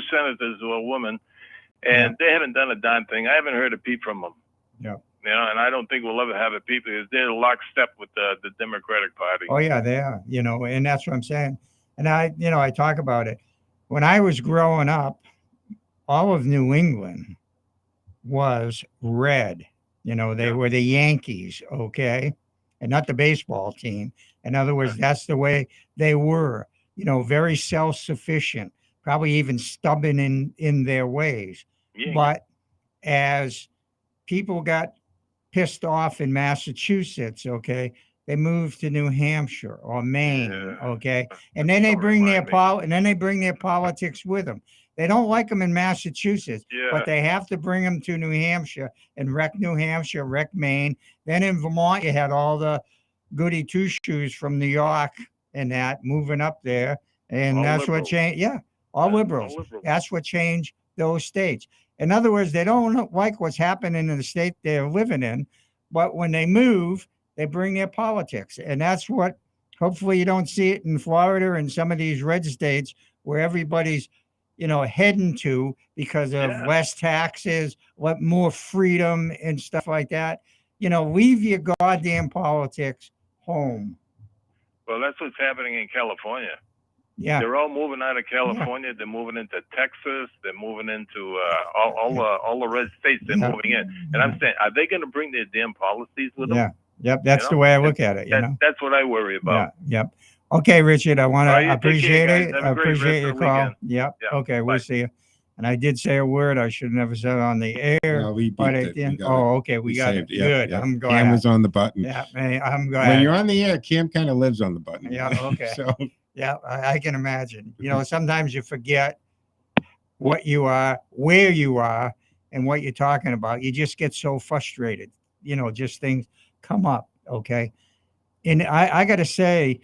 senators who are women, and they haven't done a darn thing. I haven't heard a peep from them. Yeah. And I don't think we'll ever have a peep because they're lockstep with the Democratic Party. Oh yeah, they are. And that's what I'm saying. And I talk about it. When I was growing up, all of New England was red. They were the Yankees, okay? And not the baseball team. In other words, that's the way they were, very self-sufficient, probably even stubborn in their ways. Yeah. But as people got pissed off in Massachusetts, okay, they moved to New Hampshire or Maine, okay? And then they bring their politics with them. They don't like them in Massachusetts, but they have to bring them to New Hampshire and wreck New Hampshire, wreck Maine. Then in Vermont, you had all the goody two-shoes from New York and that moving up there. And all that's liberals. What changed. Yeah, all liberals. That's what changed those states. In other words, they don't like what's happening in the state they're living in, but when they move, they bring their politics. And that's what, hopefully you don't see it in Florida and some of these red states where everybody's, heading to because of less taxes, more freedom and stuff like that. Leave your goddamn politics home. Well, that's what's happening in California. Yeah. They're all moving out of California. Yeah. They're moving into Texas. They're moving into all the red states. They're moving in. And I'm saying, are they going to bring their damn policies with them? Yeah. Yep. That's the way I look at it. That's what I worry about. Yeah. Yep. Okay, Richard, I want to appreciate it. I appreciate your call. Yep. Okay, we'll see you. And I did say a word I should have never said on the air. No, we beat it. Okay, we got it. Good. Yeah. I'm glad. Cam was on the button. Yeah, I'm glad. When you're on the air, Cam kind of lives on the button. Yeah, okay. So yeah, I can imagine. Sometimes you forget what you are, where you are, and what you're talking about, you just get so frustrated. Just things come up. Okay. And I got to say,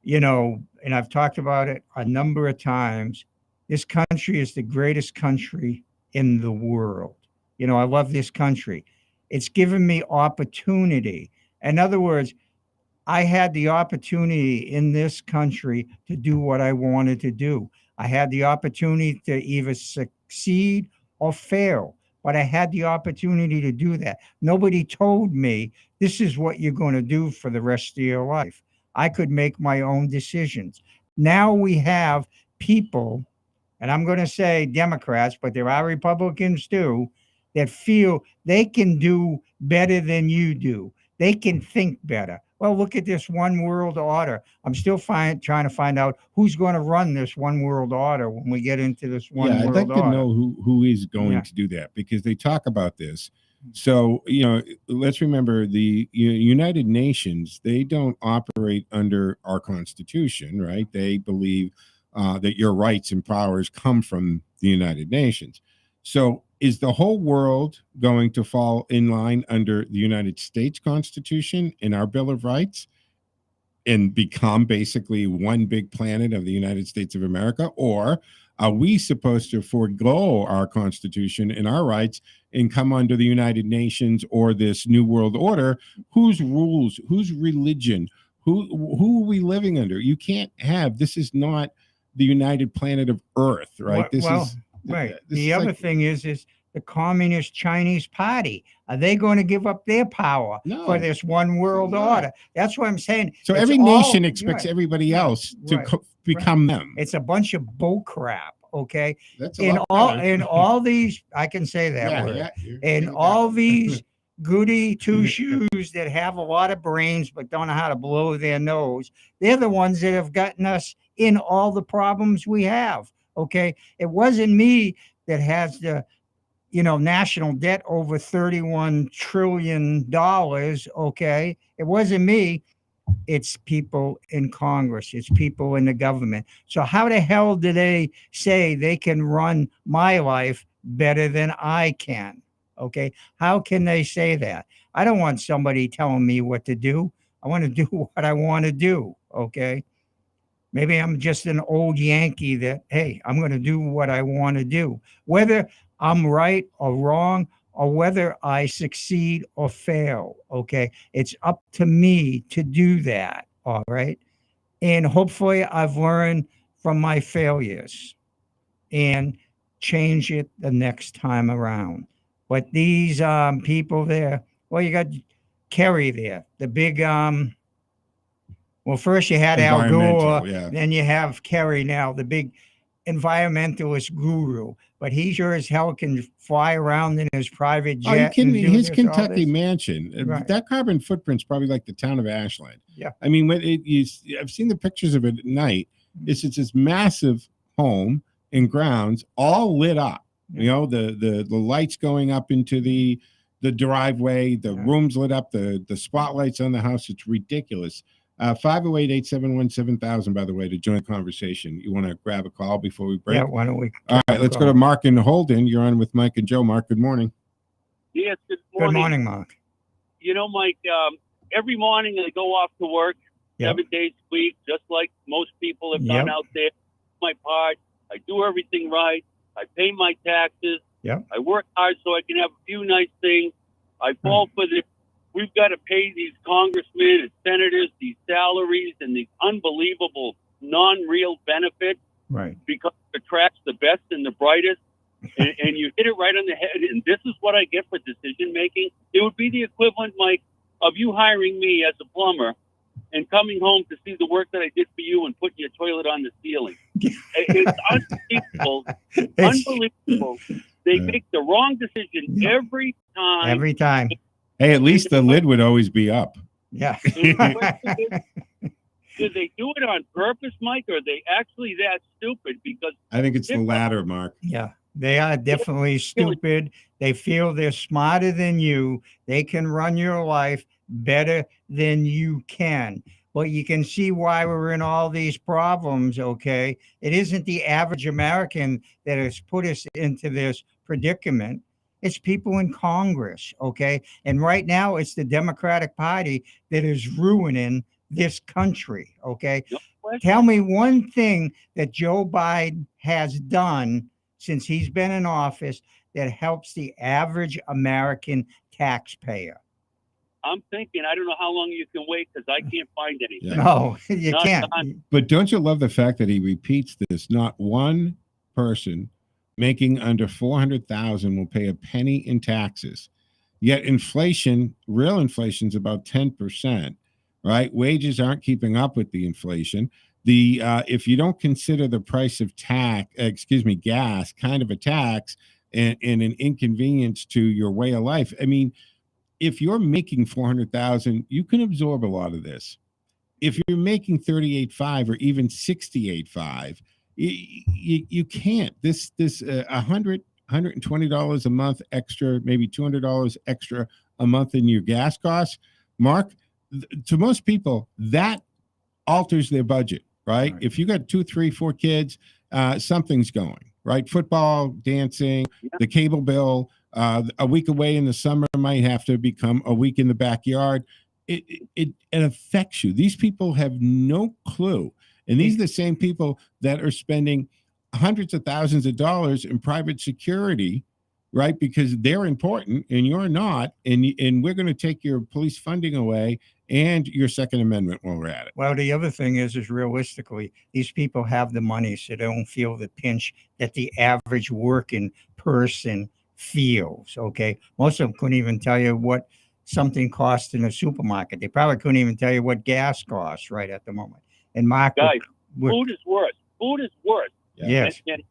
and I've talked about it a number of times, this country is the greatest country in the world. I love this country. It's given me opportunity. In other words, I had the opportunity in this country to do what I wanted to do. I had the opportunity to either succeed or fail, but I had the opportunity to do that. Nobody told me this is what you're going to do for the rest of your life. I could make my own decisions. Now we have people, and I'm going to say Democrats, but there are Republicans too, that feel they can do better than you do. They can think better. Well, look at this one world order. I'm still trying to find out who's going to run this one world order when we get into this one world order. I'd like to know who is going to do that, because they talk about this. So, let's remember the United Nations, they don't operate under our Constitution, right? They believe that your rights and powers come from the United Nations. So is the whole world going to fall in line under the United States Constitution and our Bill of Rights and become basically one big planet of the United States of America? Or are we supposed to forego our Constitution and our rights and come under the United Nations or this New World Order? Whose rules, whose religion, who are we living under? You can't have, this is not the United Planet of Earth, right? Right. The other thing is the Communist Chinese Party. Are they going to give up their power for this one world order? That's what I'm saying. So every nation expects everybody else to become them. It's a bunch of bull crap. Okay. That's in all these, I can say that word. In all these goody two shoes that have a lot of brains but don't know how to blow their nose, they're the ones that have gotten us in all the problems we have. Okay. It wasn't me that has the, national debt over $31 trillion. Okay. It wasn't me. It's people in Congress. It's people in the government. So how the hell do they say they can run my life better than I can? Okay. How can they say that? I don't want somebody telling me what to do. I want to do what I want to do. Okay. Maybe I'm just an old Yankee that, hey, I'm going to do what I want to do. Whether I'm right or wrong, or whether I succeed or fail, okay? It's up to me to do that, all right? And hopefully I've learned from my failures and change it the next time around. But these people there, well, you got Kerry there, the big... Well, first you had Al Gore, then you have Kerry now, the big environmentalist guru. But he sure as hell can fly around in his private jet. Oh, you kidding me? His this, Kentucky mansion, that carbon footprint's probably like the town of Ashland. Yeah. I mean, I've seen the pictures of it at night. It's this massive home and grounds all lit up. The lights going up into the driveway, the rooms lit up, the spotlights on the house. It's ridiculous. 508-871-7000, by the way, to join the conversation. You want to grab a call before we break? Yeah, why don't we? All right, let's go to Mark in Holden. You're on with Mike and Joe. Mark, good morning. Yes, good morning. Good morning, Mark. Mike, every morning I go off to work 7 days a week, just like most people have done out there. My part. I do everything right. I pay my taxes. I work hard so I can have a few nice things. I fall for this. We've got to pay these congressmen and senators these salaries and these unbelievable non-real benefits, because it attracts the best and the brightest. and you hit it right on the head. And this is what I get for decision making. It would be the equivalent, Mike, of you hiring me as a plumber and coming home to see the work that I did for you and putting your toilet on the ceiling. It's unbelievable. Unbelievable. They make the wrong decision every time. Every time. Hey, at least the lid would always be up. Yeah. Do they do it on purpose, Mike, or are they actually that stupid? Because I think it's the latter, Mark. Yeah, they are definitely stupid. They feel they're smarter than you. They can run your life better than you can. Well, you can see why we're in all these problems, okay? It isn't the average American that has put us into this predicament. It's people in Congress, okay? And right now, it's the Democratic Party that is ruining this country, okay? No question. Tell me one thing that Joe Biden has done since he's been in office that helps the average American taxpayer. I'm thinking, I don't know how long you can wait because I can't find anything. No, you Not can't. done. But don't you love the fact that he repeats this? Not one person making under 400,000 will pay a penny in taxes. Yet inflation, real inflation, is about 10%, right? Wages aren't keeping up with the inflation. If you don't consider the price of gas kind of a tax and an inconvenience to your way of life, I mean, if you're making 400,000, you can absorb a lot of this. If you're making 38.5 or even 68.5, you can't. This $120 a month extra, maybe $200 extra a month in your gas costs, Mark, to most people, that alters their budget, right? If you got 2, 3, 4 kids, something's going, right? Football, dancing, the cable bill, a week away in the summer might have to become a week in the backyard. It affects you. These people have no clue. And these are the same people that are spending hundreds of thousands of dollars in private security, right? Because they're important and you're not. And we're going to take your police funding away and your Second Amendment while we're at it. Well, the other thing is realistically, these people have the money, so they don't feel the pinch that the average working person feels, okay? Most of them couldn't even tell you what something costs in a supermarket. They probably couldn't even tell you what gas costs right at the moment. And Mark, guys, food is worse. Food is worse. Yes. And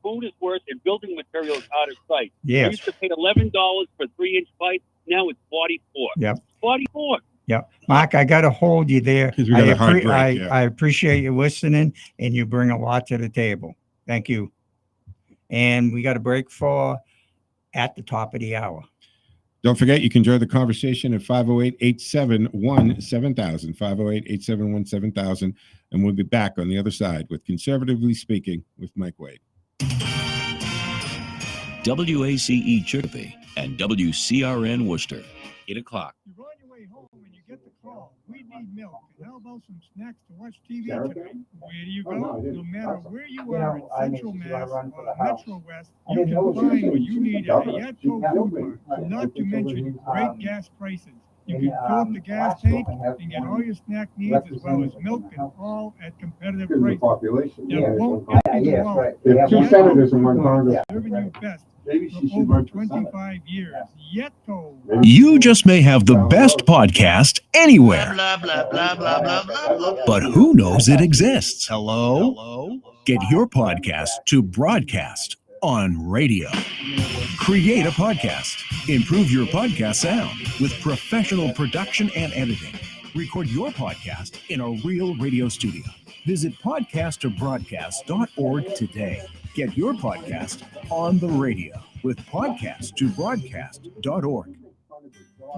food is worse, and building materials out of sight. Yes. I used to pay $11 for 3-inch pipe. Now it's $44. Yep. 44. Yeah, Mark, I got to hold you there. We got a hard break, I appreciate you listening, and you bring a lot to the table. Thank you. And we got a break for at the top of the hour. Don't forget, you can join the conversation at 508-871-7000, 508-871-7000, and we'll be back on the other side with Conservatively Speaking with Mike Wade. WACE Chirpy and WCRN Worcester, 8 o'clock. You're on your way home and you get the call. We need milk. And how about some snacks to watch TV tonight? Where do you go? No matter where you are in Central Mass or Metro West, you can find what you need at a Yatco Food Mart. Not to mention great gas prices. You can fill up the gas tank and get all your snack needs as well as milk and all at competitive prices. That won't get you well. They have 2 senators in one Congress. Serving you best for over 25 years. Yetco. You just may have the best podcast anywhere. But who knows it exists? Hello? Get your podcast to broadcast on radio. Create a podcast. Improve your podcast sound with professional production and editing. Record your podcast in a real radio studio. Visit podcasttobroadcast.org today. Get your podcast on the radio with podcasttobroadcast.org.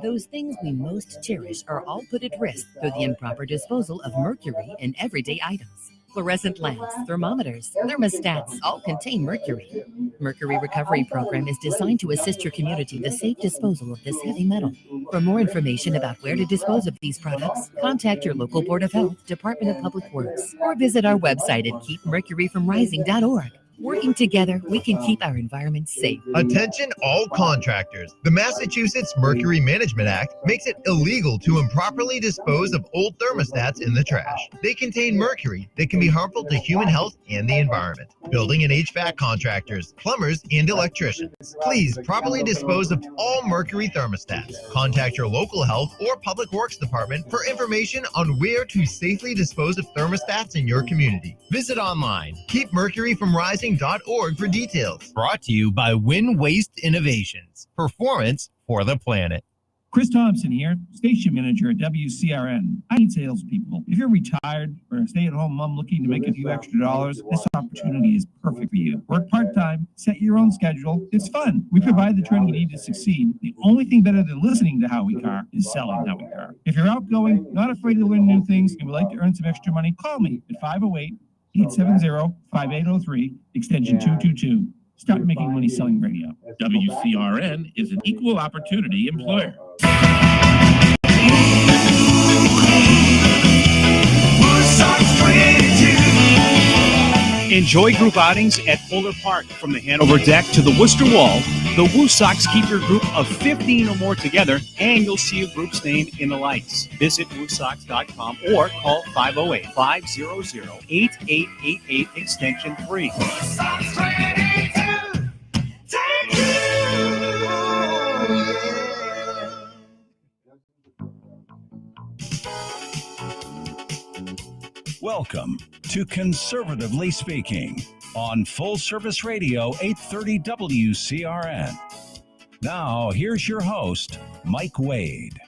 Those things we most cherish are all put at risk through the improper disposal of mercury in everyday items. Fluorescent lamps, thermometers, thermostats all contain mercury. Mercury Recovery Program is designed to assist your community in the safe disposal of this heavy metal. For more information about where to dispose of these products, contact your local Board of Health, Department of Public Works, or visit our website at keepmercuryfromrising.org. Working together, we can keep our environment safe. Attention all contractors. The Massachusetts Mercury Management Act makes it illegal to improperly dispose of old thermostats in the trash. They contain mercury that can be harmful to human health and the environment. Building and HVAC contractors, plumbers, and electricians, please properly dispose of all mercury thermostats. Contact your local health or public works department for information on where to safely dispose of thermostats in your community. Visit online, keepmercuryfromrising.org for details. Brought to you by Win Waste Innovations. Performance for the planet. Chris Thompson here, station manager at WCRN. I need salespeople. If you're retired or a stay-at-home mom looking to make a few extra dollars, this opportunity is perfect for you. Work part-time, set your own schedule. It's fun. We provide the training you need to succeed. The only thing better than listening to Howie Carr is selling Howie Carr. If you're outgoing, not afraid to learn new things, and would like to earn some extra money, call me at 508-870-5803, extension 222. Start making money selling radio. WCRN is an equal opportunity employer. Enjoy group outings at Fuller Park. From the Hanover deck to the Worcester wall, the Woo Sox keep your group of 15 or more together, and you'll see a group's name in the lights. Visit WooSox.com or call 508-500-8888 extension 3. Welcome to Conservatively Speaking on Full Service Radio 830 WCRN. Now, here's your host, Mike Wade.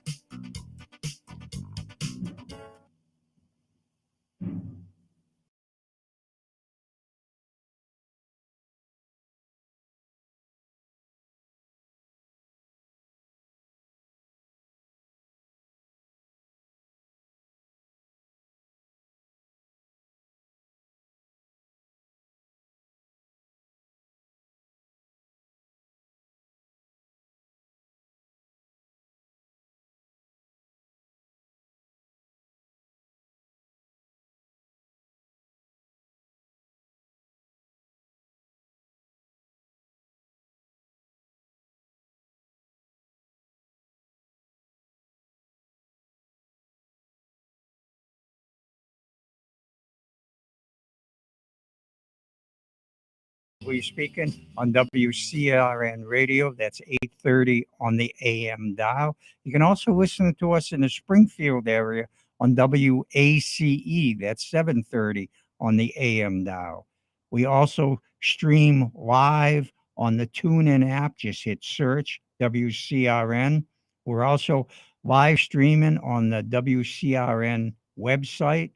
We're speaking on WCRN radio. That's 830 on the AM dial. You can also listen to us in the Springfield area on WACE. That's 730 on the AM dial. We also stream live on the TuneIn app. Just hit search WCRN. We're also live streaming on the WCRN website.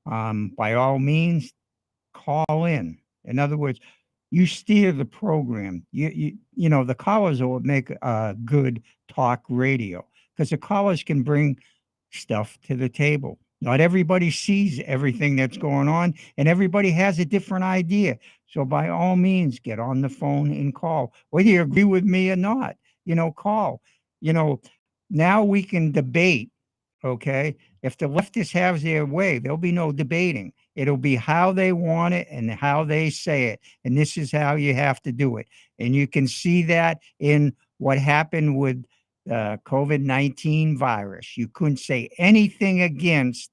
By all means, call in. In other words, you steer the program. You know, the callers will make a good talk radio because the callers can bring stuff to the table. Not everybody sees everything that's going on, and everybody has a different idea. So by all means, get on the phone and call. Whether you agree with me or not, call. Now we can debate, okay? If the leftists have their way, there'll be no debating. It'll be how they want it and how they say it. And this is how you have to do it. And you can see that in what happened with the COVID-19 virus. You couldn't say anything against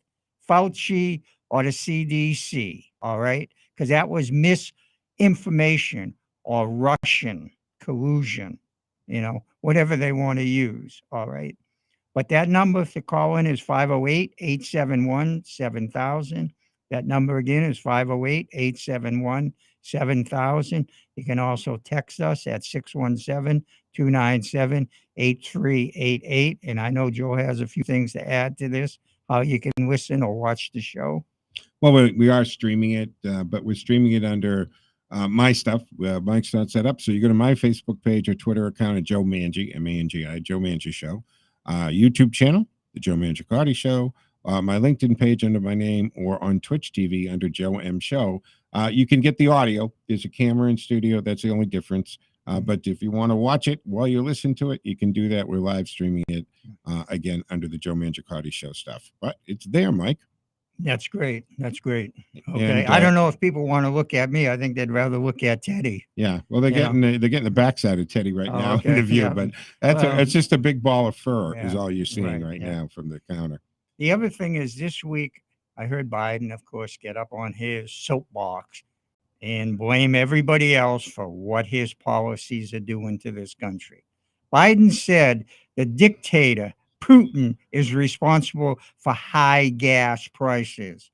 Fauci or the CDC, all right? Because that was misinformation or Russian collusion, whatever they want to use, all right? But that number to call in is 508-871-7000. That number again is 508-871-7000. You can also text us at 617-297-8388. And I know Joe has a few things to add to this, how you can listen or watch the show. Well, we are streaming it, but we're streaming it under my stuff. Mike's not set up. So you go to my Facebook page or Twitter account at Joe Mangi, M-A-N-G-I, Joe Mangi Show. YouTube channel, The Joe Mangiacotti Show, my LinkedIn page under my name, or on Twitch TV under Joe M Show. You can get the audio. There's a camera in studio. That's the only difference. But if you want to watch it while you listen to it, you can do that. We're live streaming it again under the Joe Mangiacotti Show stuff. But it's there, Mike. That's great. That's great. Okay. And, I don't know if people want to look at me. I think they'd rather look at Teddy. Yeah. Well, they're getting the backside of Teddy right now in the view, but it's just a big ball of fur is all you're seeing right now from the counter. The other thing is this week, I heard Biden, of course, get up on his soapbox and blame everybody else for what his policies are doing to this country. Biden said the dictator Putin is responsible for high gas prices.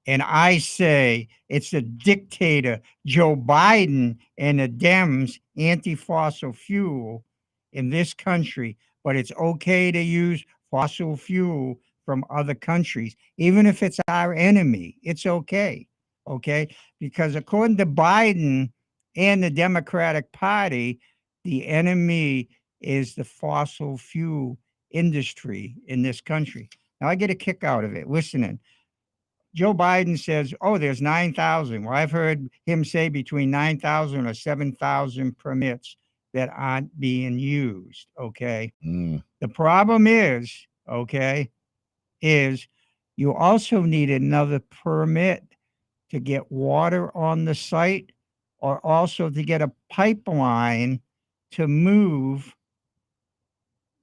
And I say it's the dictator Joe Biden and the Dems anti-fossil fuel in this country. But it's okay to use fossil fuel from other countries, even if it's our enemy. It's okay. Okay. Because according to Biden and the Democratic Party, the enemy is the fossil fuel industry in this country. Now I get a kick out of it listening. Joe Biden says, oh, there's 9,000. Well, I've heard him say between 9,000 or 7,000 permits that aren't being used. Okay. The problem is, okay, is you also need another permit to get water on the site, or also to get a pipeline to move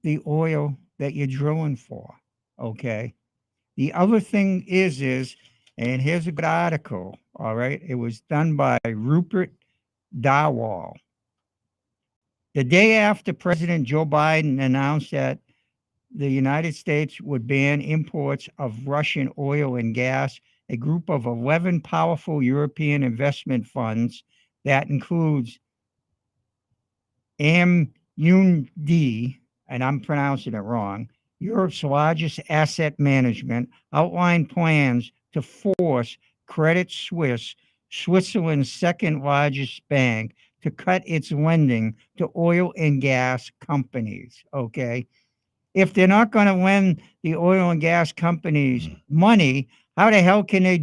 the oil that you're drilling for. Okay. The other thing is, and here's a good article. All right. It was done by Rupert Darwall. The day after President Joe Biden announced that the United States would ban imports of Russian oil and gas, a group of 11 powerful European investment funds that includes Amundi, and I'm pronouncing it wrong, Europe's largest asset management, outlined plans to force Credit Suisse, Switzerland's second largest bank, to cut its lending to oil and gas companies. Okay. If they're not going to lend the oil and gas companies money, how the hell can they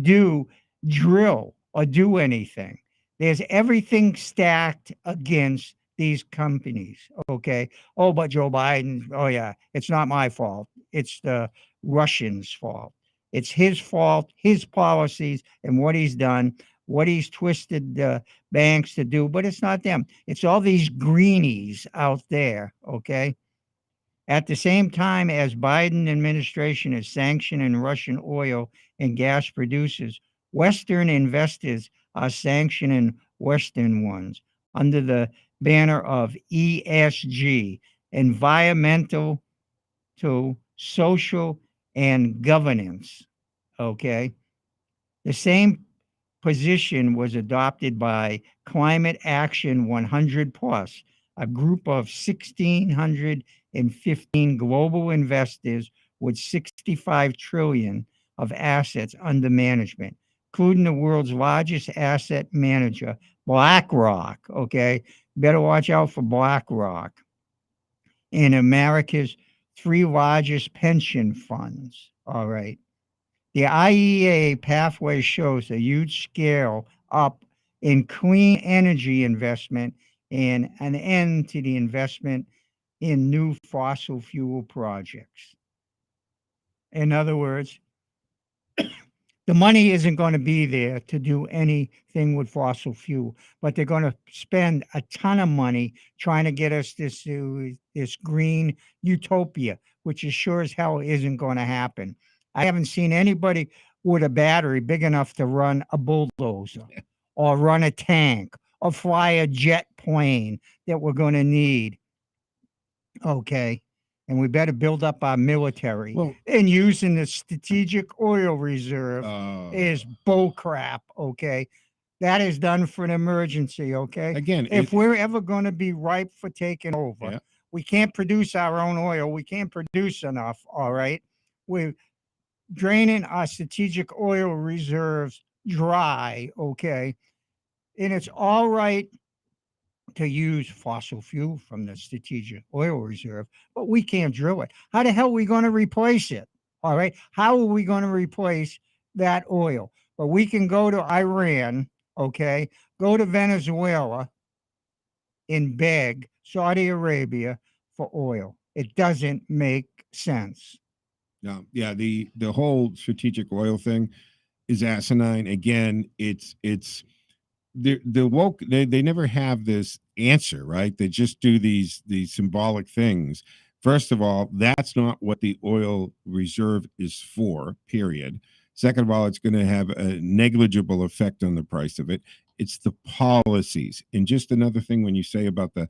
drill or do anything? There's everything stacked against these companies. Okay. Oh, but Joe Biden, oh yeah, it's not my fault. It's the Russians' fault. It's his fault, his policies, and what he's done, what he's twisted the banks to do, but it's not them. It's all these greenies out there. Okay. At the same time as Biden administration is sanctioning Russian oil and gas producers, Western investors are sanctioning Western ones under the banner of ESG, environmental, social, and governance. Okay. The same position was adopted by Climate Action 100 Plus, a group of 1,615 global investors with 65 trillion of assets under management, including the world's largest asset manager, BlackRock. Okay, better watch out for BlackRock. And America's 3 largest pension funds. All right. The IEA pathway shows a huge scale up in clean energy investment and an end to the investment in new fossil fuel projects. In other words, the money isn't going to be there to do anything with fossil fuel, but they're going to spend a ton of money trying to get us this green utopia, which is sure as hell isn't going to happen. I haven't seen anybody with a battery big enough to run a bulldozer or run a tank or fly a jet plane that we're going to need. Okay. And we better build up our military. And using the strategic oil reserve is bull crap. Okay. That is done for an emergency. Okay. Again, if we're ever going to be ripe for taking over, we can't produce our own oil. We can't produce enough. All right. We're draining our strategic oil reserves dry. Okay. And it's all right to use fossil fuel from the strategic oil reserve, but we can't drill it. How the hell are we going to replace it? All right. How are we going to replace that oil? But we can go to Iran, okay, go to Venezuela and beg Saudi Arabia for oil. It doesn't make sense. No, yeah, the whole strategic oil thing is asinine. Again, it's the woke, they never have this answer, right? They just do these symbolic things. First of all, that's not what the oil reserve is for, period. Second of all, it's going to have a negligible effect on the price of it. It's the policies. And just another thing, when you say about the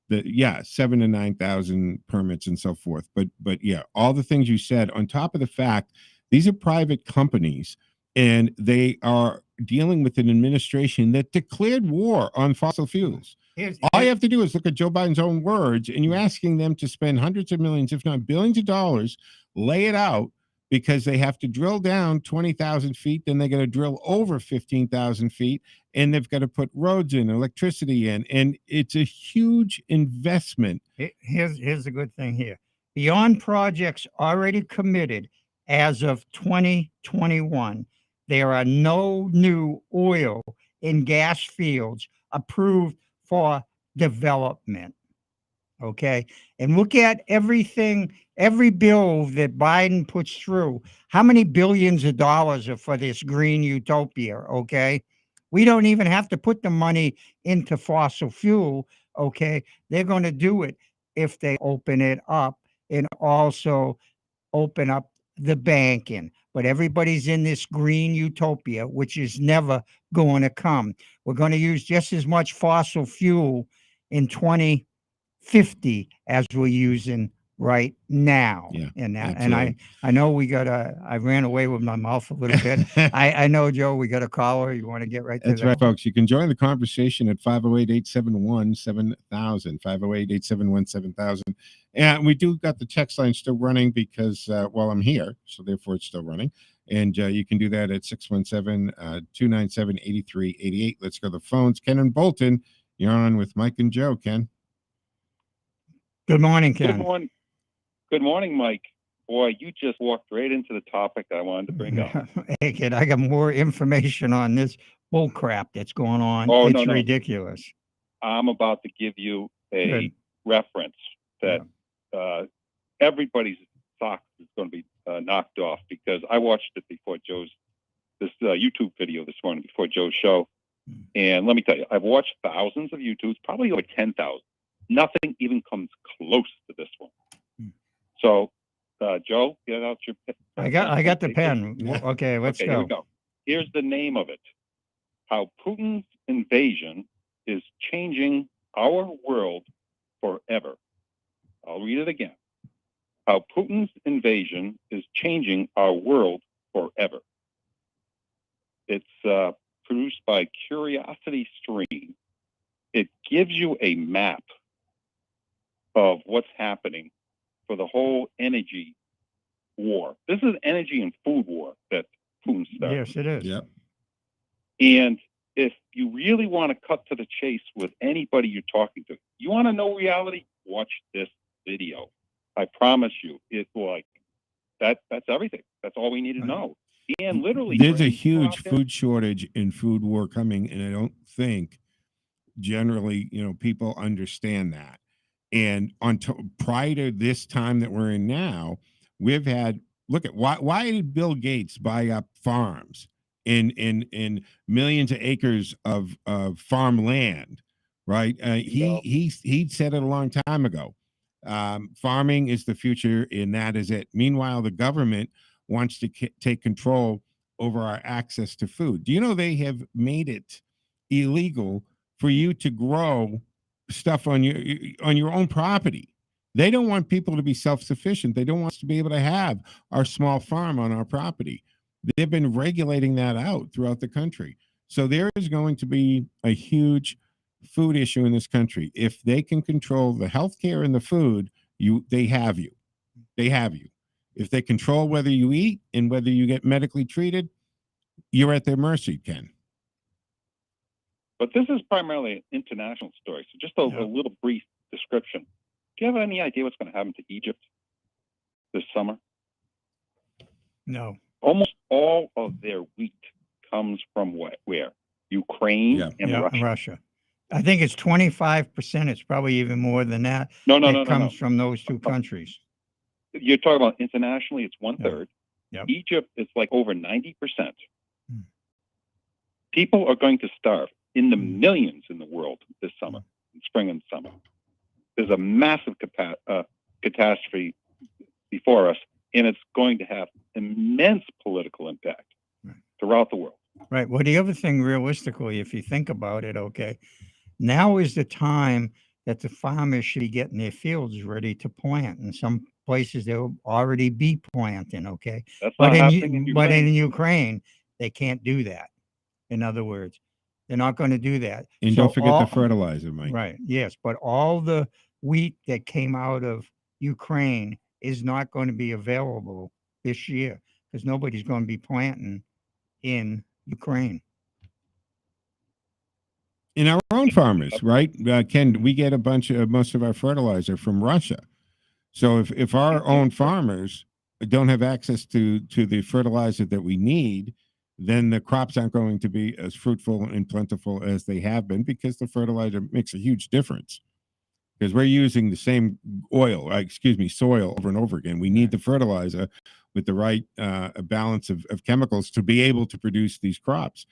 7,000 to 9,000 permits and so forth, but yeah, all the things you said, on top of the fact, these are private companies and they are dealing with an administration that declared war on fossil fuels. All you have to do is look at Joe Biden's own words, and you're asking them to spend hundreds of millions, if not billions of dollars, lay it out, because they have to drill down 20,000 feet, then they're going to drill over 15,000 feet, and they've got to put roads in, electricity in, and it's a huge investment. Here's the good thing here. Beyond projects already committed as of 2021, There are no new oil and gas fields approved for development. Okay. And look at everything, every bill that Biden puts through. How many billions of dollars are for this green utopia? Okay. We don't even have to put the money into fossil fuel. Okay. They're going to do it if they open it up and also open up the banking. But everybody's in this green utopia, which is never going to come. We're going to use just as much fossil fuel in 2050 as we're using right now. Yeah, and absolutely. I know we got I ran away with my mouth a little bit. I know, Joe, we got a caller. You want to get right to That's that? right, folks. You can join the conversation at 508-871-7000, 508-871-7000. And we do got the text line still running because, well, I'm here, so therefore it's still running. And you can do that at 617-297-8388. Let's go to the phones. Ken and Bolton, you're on with Mike and Joe. Ken. Good morning, Ken. Good morning. Good morning, Mike. Boy, you just walked right into the topic I wanted to bring up. Hey, kid, I got more information on this bull crap that's going on. Oh, it's no. ridiculous. I'm about to give you a Good. reference that everybody's socks is going to be knocked off, because I watched it before this YouTube video this morning before Joe's show. And let me tell you, I've watched thousands of YouTubes, probably over 10,000. Nothing even comes close to this one. So, Joe, get out your pen. I got the pen. Okay, let's Here we go. Here's the name of it: How Putin's Invasion is Changing Our World Forever. I'll read it again. How Putin's Invasion is Changing Our World Forever. It's produced by Curiosity Stream. It gives you a map of what's happening for the whole energy war. This is an energy and food war that Putin started. Yes, it is. Yep. And if you really want to cut to the chase with anybody you're talking to, you want to know reality, watch this video. I promise you, it's like that's everything. That's all we need to know. And literally, there's a huge food shortage and food war coming, and I don't think generally, people understand that. And prior to this time that we're in now, we've had, look at why did Bill Gates buy up farms in millions of acres of farmland, right? He said it a long time ago. Farming is the future, and that is it. Meanwhile, the government wants to take control over our access to food. Do you know they have made it illegal for you to grow stuff on your own property? They don't want people to be self-sufficient. They don't want us to be able to have our small farm on our property. They've been regulating that out throughout the country. So there is going to be a huge food issue in this country. If they can control the healthcare and the food, they have you. They have you. If they control whether you eat and whether you get medically treated, you're at their mercy, Ken. But this is primarily an international story. So just a little brief description. Do you have any idea what's going to happen to Egypt this summer? No. Almost all of their wheat comes from where? Ukraine and Russia. I think it's 25%. It's probably even more than that. No. It comes from those two countries. You're talking about internationally, it's 1/3. Yep. Egypt, it's like over 90%. People are going to starve in the millions in the world this summer, spring and summer. There's a massive catastrophe before us, and it's going to have immense political impact throughout the world. Right. Well, the other thing, realistically, if you think about it, okay, now is the time that the farmers should be getting their fields ready to plant. In some places, they'll already be planting, okay? That's but not happening in but Ukraine. in Ukraine, they can't do that. In other words, they're not going to do that. And So don't forget the fertilizer, Mike. Right. Yes. But all the wheat that came out of Ukraine is not going to be available this year because nobody's going to be planting in Ukraine. In our own farmers, right? Ken, we get most of our fertilizer from Russia. So if our own farmers don't have access to the fertilizer that we need, then the crops aren't going to be as fruitful and plentiful as they have been, because the fertilizer makes a huge difference. Because we're using the same soil over and over again. We need the fertilizer with the right balance of chemicals to be able to produce these crops.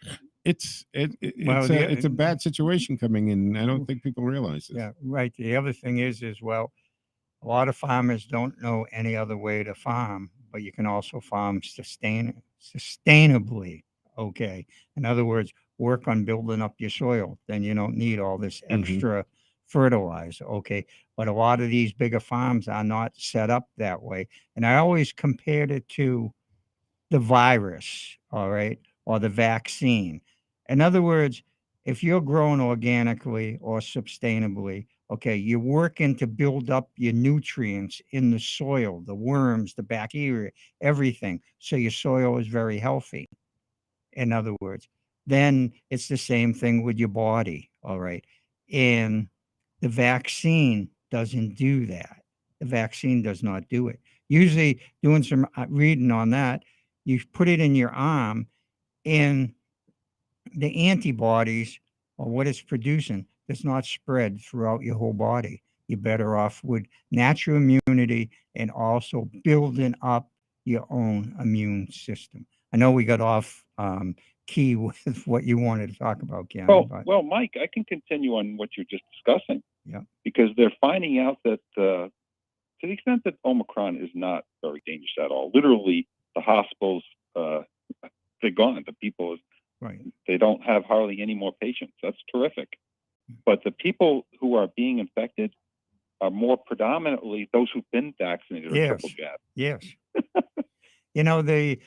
It's a bad situation coming in. I don't think people realize this. Yeah, right. The other thing is well, a lot of farmers don't know any other way to farm, but you can also farm sustainably. Okay. In other words, work on building up your soil. Then you don't need all this extra fertilizer. Okay. But a lot of these bigger farms are not set up that way. And I always compared it to the virus, all right, or the vaccine. In other words, if you're growing organically or sustainably, okay, you're working to build up your nutrients in the soil, the worms, the bacteria, everything. So your soil is very healthy. In other words, then it's the same thing with your body. All right. And the vaccine doesn't do that. The vaccine does not do it. Usually, doing some reading on that, you put it in your arm, and the antibodies or what it's producing does not spread throughout your whole body. You're better off with natural immunity and also building up your own immune system. I know we got off key with what you wanted to talk about, Ken. Well, Mike, I can continue on what you're just discussing. Yeah. Because they're finding out that to the extent that Omicron is not very dangerous at all, literally the hospitals, they're gone. The people, they don't have hardly any more patients. That's terrific. But the people who are being infected are more predominantly those who've been vaccinated or triple jab. Yes. You know, the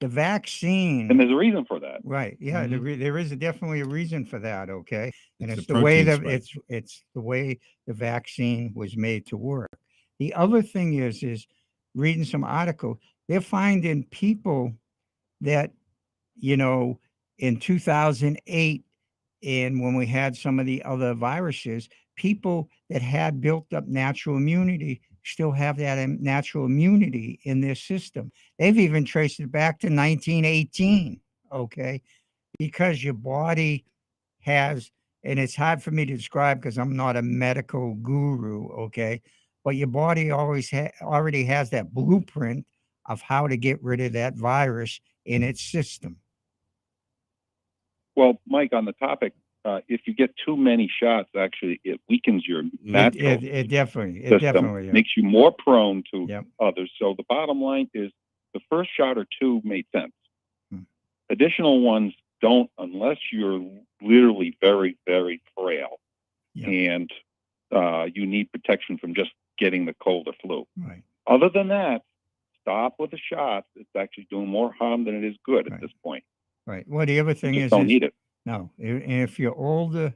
vaccine, and there's a reason for that, right? Yeah, there is definitely a reason for that. Okay, and it's the protein way that spike. it's the way the vaccine was made to work. The other thing is reading some article, they're finding people that, you know, in 2008, and when we had some of the other viruses, people that had built up natural immunity still have that natural immunity in their system. They've even traced it back to 1918, okay? Because your body has, and it's hard for me to describe because I'm not a medical guru, okay? But your body already has that blueprint of how to get rid of that virus in its system. Well, Mike, on the topic, if you get too many shots, actually, it weakens your natural It definitely system, makes you more prone to others. So the bottom line is the first shot or two made sense. Additional ones don't unless you're literally very, very frail and you need protection from just getting the cold or flu. Right. Other than that, stop with the shots. It's actually doing more harm than it is good at this point. Right. Well, the other thing is, don't need it. No, if you're older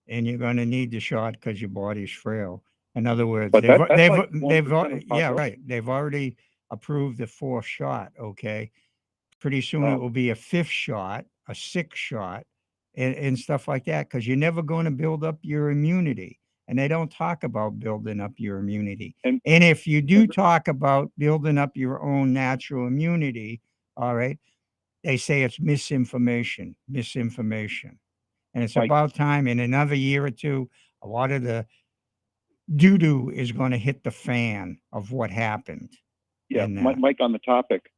and you're going to need the shot because your body's frail. In other words, But they've yeah, right. They've already approved the fourth shot. Okay. Pretty soon it will be a fifth shot, a sixth shot, and stuff like that, because you're never going to build up your immunity. And they don't talk about building up your immunity. And if you do talk about building up your own natural immunity, all right, they say it's misinformation. And it's about time in another year or two, a lot of the doo-doo is going to hit the fan of what happened. Yeah, Mike, on the topic,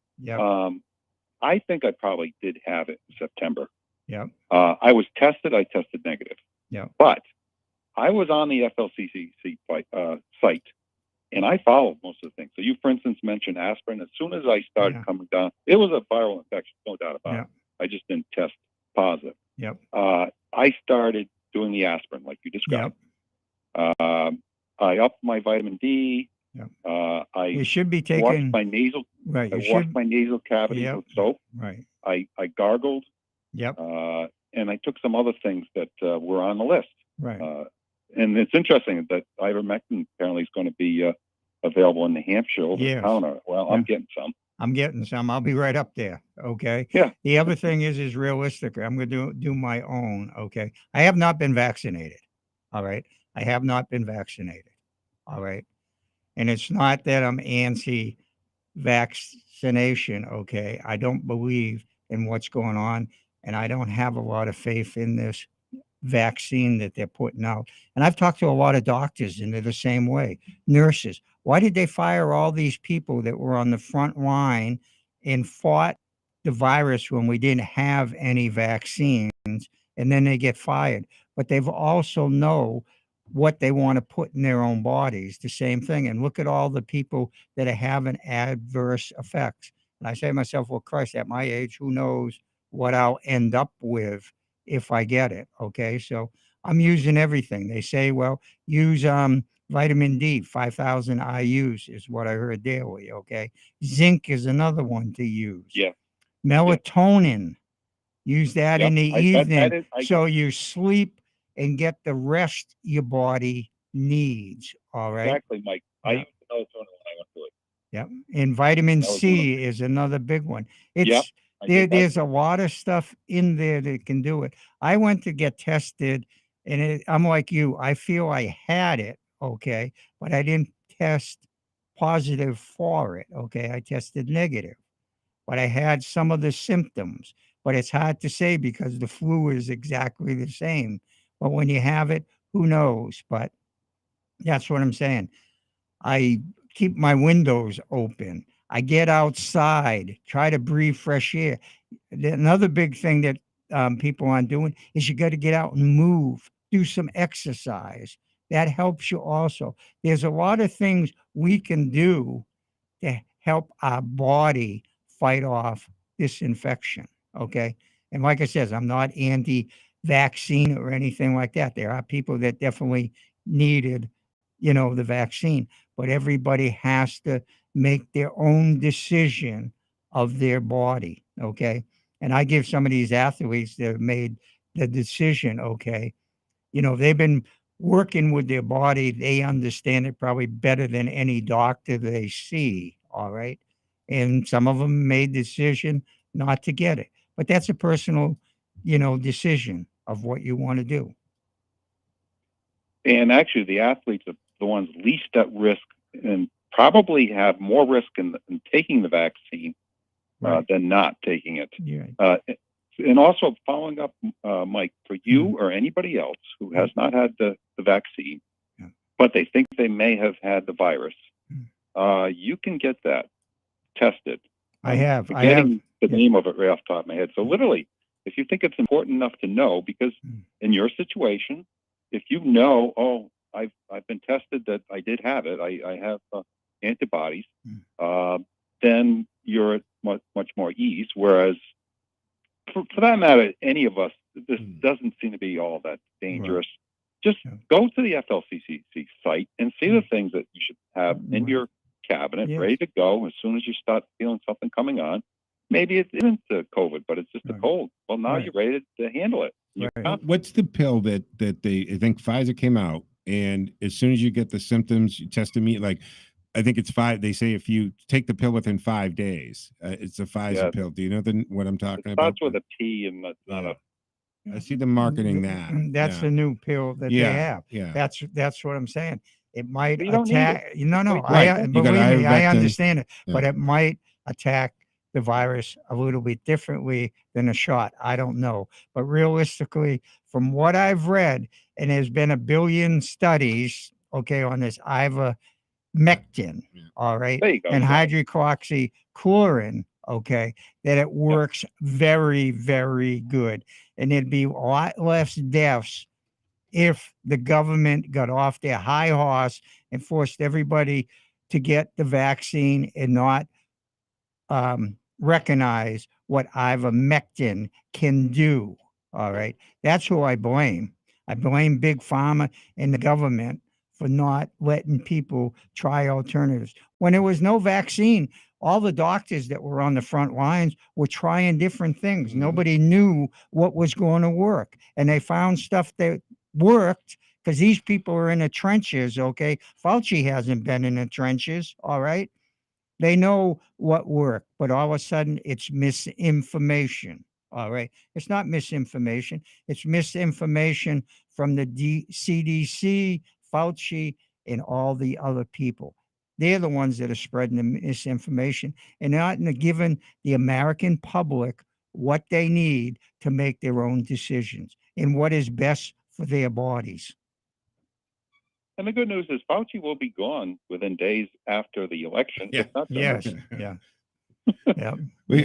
I think I probably did have it in September. Yeah. I was tested. I tested negative. Yeah. But I was on the FLCCC site, and I followed most of the things. So you, for instance, mentioned aspirin. As soon as I started coming down, it was a viral infection, no doubt about it. I just didn't test positive. Yep. I started doing the aspirin like you described. I upped my vitamin D. You should be taking washed my nasal. Right. I washed my nasal cavities with soap. Right. I gargled. Yep. And I took some other things that were on the list. Right. And it's interesting that ivermectin apparently is going to be available in New Hampshire over the counter. Well, I'm getting some. I'm getting some. I'll be right up there. Okay. Yeah. The other thing is realistic. I'm going to do my own. Okay. I have not been vaccinated. All right. I have not been vaccinated. All right. And it's not that I'm anti-vaccination. Okay. I don't believe and what's going on. And I don't have a lot of faith in this vaccine that they're putting out. And I've talked to a lot of doctors, and they're the same way. Nurses. Why did they fire all these people that were on the front line and fought the virus when we didn't have any vaccines? And then they get fired. But they've also know what they want to put in their own bodies, the same thing. And look at all the people that are having adverse effects. And I say to myself, well, Christ, at my age, who knows what I'll end up with if I get it. Okay. So I'm using everything. They say, well, use vitamin D, 5,000 IUs is what I heard daily. Okay. Zinc is another one to use. Yeah. Melatonin, use that in the evening I so you sleep and get the rest your body needs. All right. exactly, Mike. I used the melatonin when I went through it. Yep. And vitamin That was C is another big one. Yep, It's I did that. there's a lot of stuff in there that can do it. I went to get tested, and I'm like you. I feel I had it, okay, but I didn't test positive for it. Okay, I tested negative, but I had some of the symptoms. But it's hard to say because the flu is exactly the same. But when you have it, who knows? But that's what I'm saying. I keep my windows open. I get outside, try to breathe fresh air. Another big thing that people aren't doing is you got to get out and move, do some exercise. That helps you also. There's a lot of things we can do to help our body fight off this infection. Okay. And like I said, I'm not anti-vaccine or anything like that. There are people that definitely needed, the vaccine, but everybody has to make their own decision of their body. Okay. And I give some of these athletes that have made the decision, okay, they've been working with their body. They understand it probably better than any doctor they see. All right. And some of them made the decision not to get it. But that's a personal, decision of what you want to do. And actually, the athletes are the ones least at risk and probably have more risk in taking the vaccine than not taking it. Yeah. And also following up, Mike, for you or anybody else who has not had the vaccine, but they think they may have had the virus, you can get that tested. I have. Forgetting the name of it right off the top of my head. So literally, if you think it's important enough to know, because in your situation, if you know, oh, I've been tested that I did have it, I have antibodies, then you're at much more ease. Whereas, for that matter, any of us, this doesn't seem to be all that dangerous. Just go to the FLCCC site and see the things that you should have in your cabinet, ready to go as soon as you start feeling something coming on. Maybe it isn't COVID, but it's just a cold. Well, now you're ready to handle it. What's the pill that they, I think Pfizer came out, and as soon as you get the symptoms, you test immediately. Like, I think it's 5. They say if you take the pill within 5 days, it's a Pfizer pill. Do you know what I'm talking about? Starts with a P and not a. I see them marketing that. That's the new pill that they have. Yeah. That's what I'm saying. It might You don't need attack. it. No. Right. Believe me, I understand it, Yeah. but it might attack the virus a little bit differently than a shot. I don't know, but realistically, from what I've read, and there's been 1 billion studies, okay, on this ivermectin, all right, There you go. and hydroxychloroquine, okay, that it works very, very good, and there'd be a lot less deaths if the government got off their high horse and forced everybody to get the vaccine and not recognize what ivermectin can do. All right. That's who I blame. I blame Big Pharma and the government for not letting people try alternatives. When there was no vaccine, all the doctors that were on the front lines were trying different things. Nobody knew what was going to work. And they found stuff that worked because these people are in the trenches. Okay. Fauci hasn't been in the trenches. All right. They know what worked, but all of a sudden it's misinformation. All right. It's not misinformation. It's misinformation from the CDC, Fauci, and all the other people. They're the ones that are spreading the misinformation and not giving the American public what they need to make their own decisions and what is best for their bodies. And the good news is Fauci will be gone within days after the election. Yeah. If not sooner. Yes. Yeah. Yeah.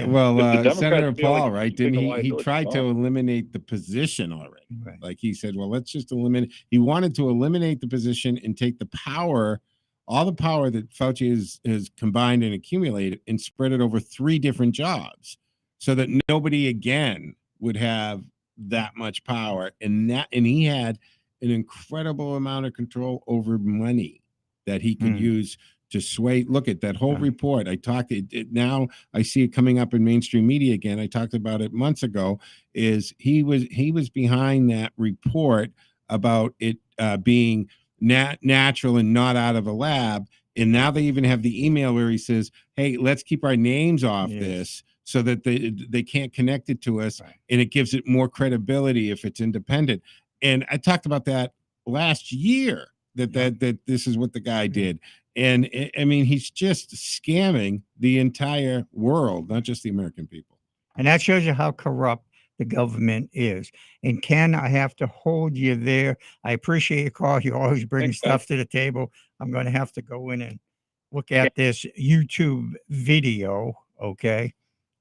Well, If the Democrats Senator feel like Paul, it's right? too Didn't big a he? lie, He so it's tried to gone. eliminate the position already. Right. Like he said, well, let's just eliminate. He wanted to eliminate the position and take the power, all the power that Fauci has combined and accumulated, and spread it over 3 different jobs, so that nobody again would have that much power. And he had an incredible amount of control over money that he could use to sway. Look at that whole report. I talked now I see it coming up in mainstream media again. I talked about it months ago. Is he was behind that report about it being natural and not out of a lab. And now they even have the email where he says, hey, let's keep our names off this so that they can't connect it to us. Right. And it gives it more credibility if it's independent. And I talked about that last year, that this is what the guy did. And I mean, he's just scamming the entire world, not just the American people. And that shows you how corrupt the government is. And Ken, I have to hold you there. I appreciate your call. You always bring stuff to the table. I'm going to have to go in and look at this YouTube video, okay?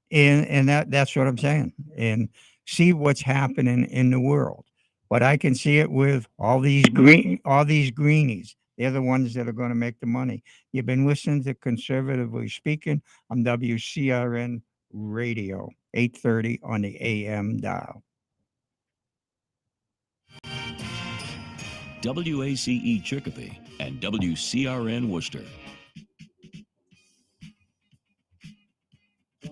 And that's what I'm saying. And see what's happening in the world. But I can see it with all these greenies. They're the ones that are going to make the money. You've been listening to Conservatively Speaking on WCRN Radio, 830 on the AM dial. WACE Chicopee and WCRN Worcester.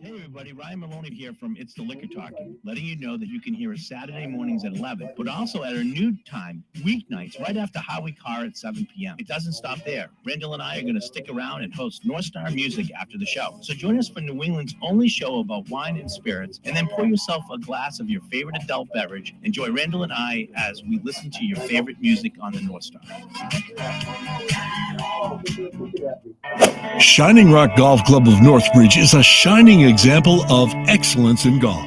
Hey everybody, Ryan Maloney here from It's the Liquor Talking, letting you know that you can hear us Saturday mornings at 11, but also at our new time, weeknights, right after Howie Carr at 7 p.m. It doesn't stop there. Randall and I are going to stick around and host North Star Music after the show. So join us for New England's only show about wine and spirits, and then pour yourself a glass of your favorite adult beverage. Enjoy Randall and I as we listen to your favorite music on the North Star. Shining Rock Golf Club of Northbridge is a shining example of excellence in golf.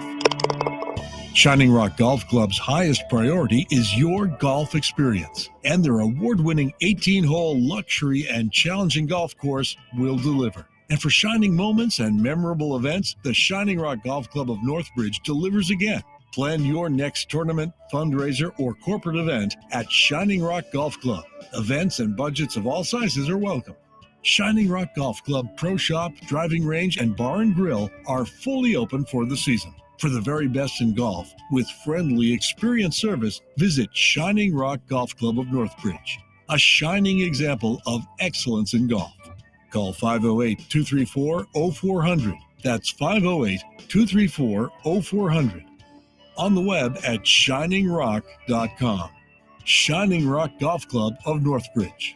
Shining Rock Golf Club's highest priority is your golf experience, and their award-winning 18-hole luxury and challenging golf course will deliver. And for shining moments and memorable events, the Shining Rock Golf Club of Northbridge delivers again. Plan your next tournament, fundraiser, or corporate event at Shining Rock Golf Club. Events and budgets of all sizes are welcome. Shining Rock Golf Club Pro Shop, Driving Range, and Bar and Grill are fully open for the season. For the very best in golf, with friendly, experienced service, visit Shining Rock Golf Club of Northbridge, a shining example of excellence in golf. Call 508-234-0400. That's 508-234-0400. On the web at shiningrock.com. Shining Rock Golf Club of Northbridge.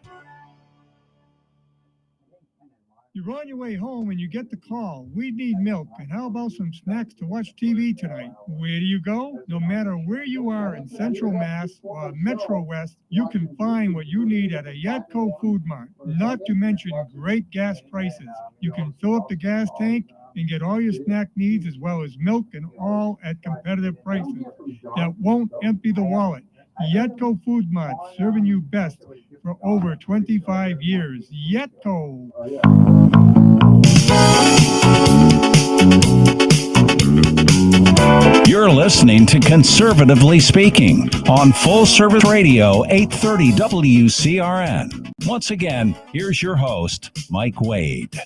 You're on your way home and you get the call. We need milk. And how about some snacks to watch TV tonight? Where do you go? No matter where you are in Central Mass or Metro West, you can find what you need at a Yatco Food Mart. Not to mention great gas prices. You can fill up the gas tank and get all your snack needs as well as milk and all at competitive prices that won't empty the wallet. Yetco Food Mart, serving you best for over 25 years. Yetco. You're listening to Conservatively Speaking on Full Service Radio 830 WCRN. Once again, here's your host, Mike Wade.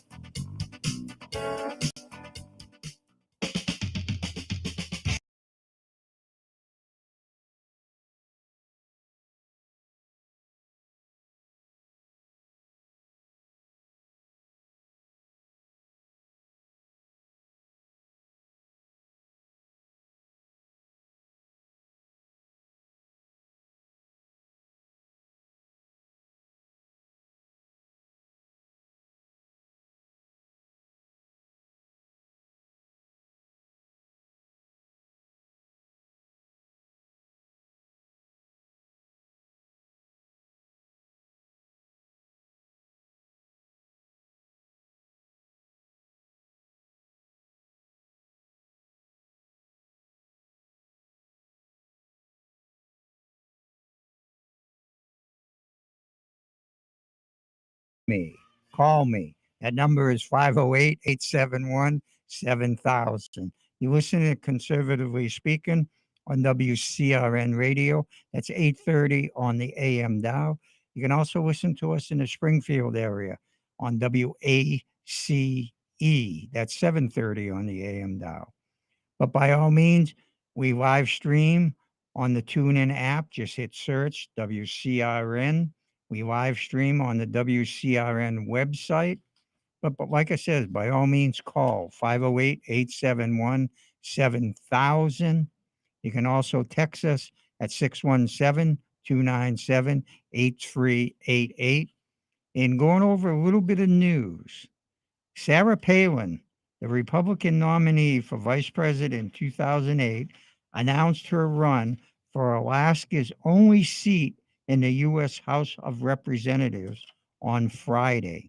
me. Call me. That number is 508-871-7000. You listen to Conservatively Speaking on WCRN Radio. That's 8:30 on the AM dial. You can also listen to us in the Springfield area on WACE. That's 7:30 on the AM dial. But by all means, we live stream on the TuneIn app. Just hit search WCRN. We live stream on the WCRN website. But like I said, by all means, call 508-871-7000. You can also text us at 617-297-8388. And going over a little bit of news, Sarah Palin, the Republican nominee for vice president in 2008, announced her run for Alaska's only seat in the U.S. House of Representatives on Friday.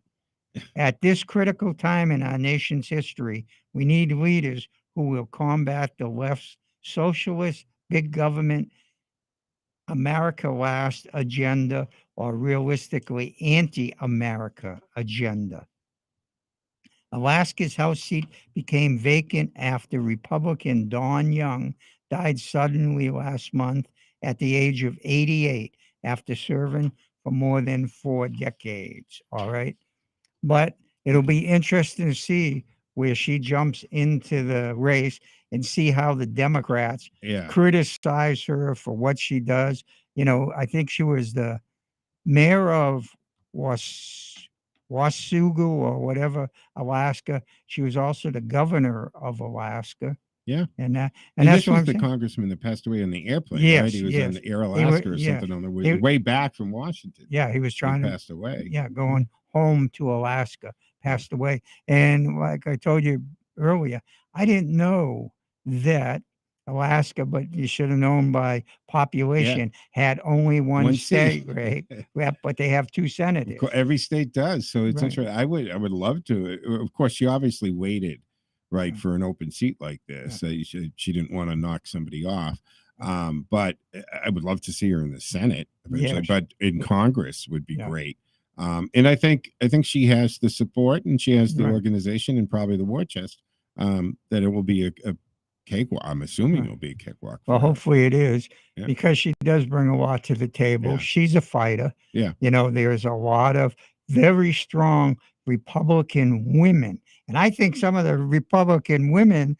At this critical time in our nation's history, we need leaders who will combat the left's socialist, big government, America last agenda, or realistically anti-America agenda. Alaska's House seat became vacant after Republican Don Young died suddenly last month at the age of 88 after serving for more than 4 decades. All right. But it'll be interesting to see where she jumps into the race and see how the Democrats criticize her for what she does. You know, I think she was the mayor of Wasugu or whatever, Alaska. She was also the governor of Alaska. Yeah. And and that's this what was I'm the saying. congressman that passed away on the airplane, Yes, right? He was yes. on Air He wa- Alaska or yeah. something on the way, He- way back from Washington. Yeah, he was trying He to passed away. Yeah, going home to Alaska, passed away. And like I told you earlier, I didn't know that Alaska, but you should have known by population, had only one seat. state, right? Yep, but they have 2 senators. Every state does. So it's Right. interesting. I would love to. Of course, she obviously waited, right, for an open seat like this. She didn't want to knock somebody off. But I would love to see her in the Senate eventually. Yes. But in Congress would be great. And I think she has the support and she has the Right. organization and probably the war chest that it will be a cakewalk. I'm assuming it'll be a cakewalk. Well, hopefully it is, Yeah. because she does bring a lot to the table. Yeah. She's a fighter. Yeah. You know, there's a lot of very strong Republican women. And I think some of the Republican women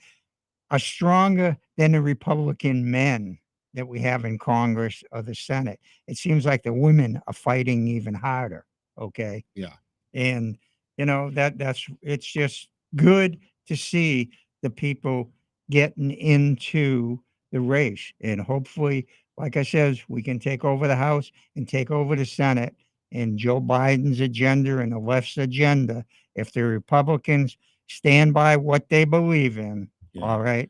are stronger than the Republican men that we have in Congress or the Senate. It seems like the women are fighting even harder. Okay. Yeah. And you know, it's just good to see the people getting into the race. And hopefully, like I says, we can take over the House and take over the Senate, and Joe Biden's agenda and the left's agenda, if the Republicans stand by what they believe in, all right,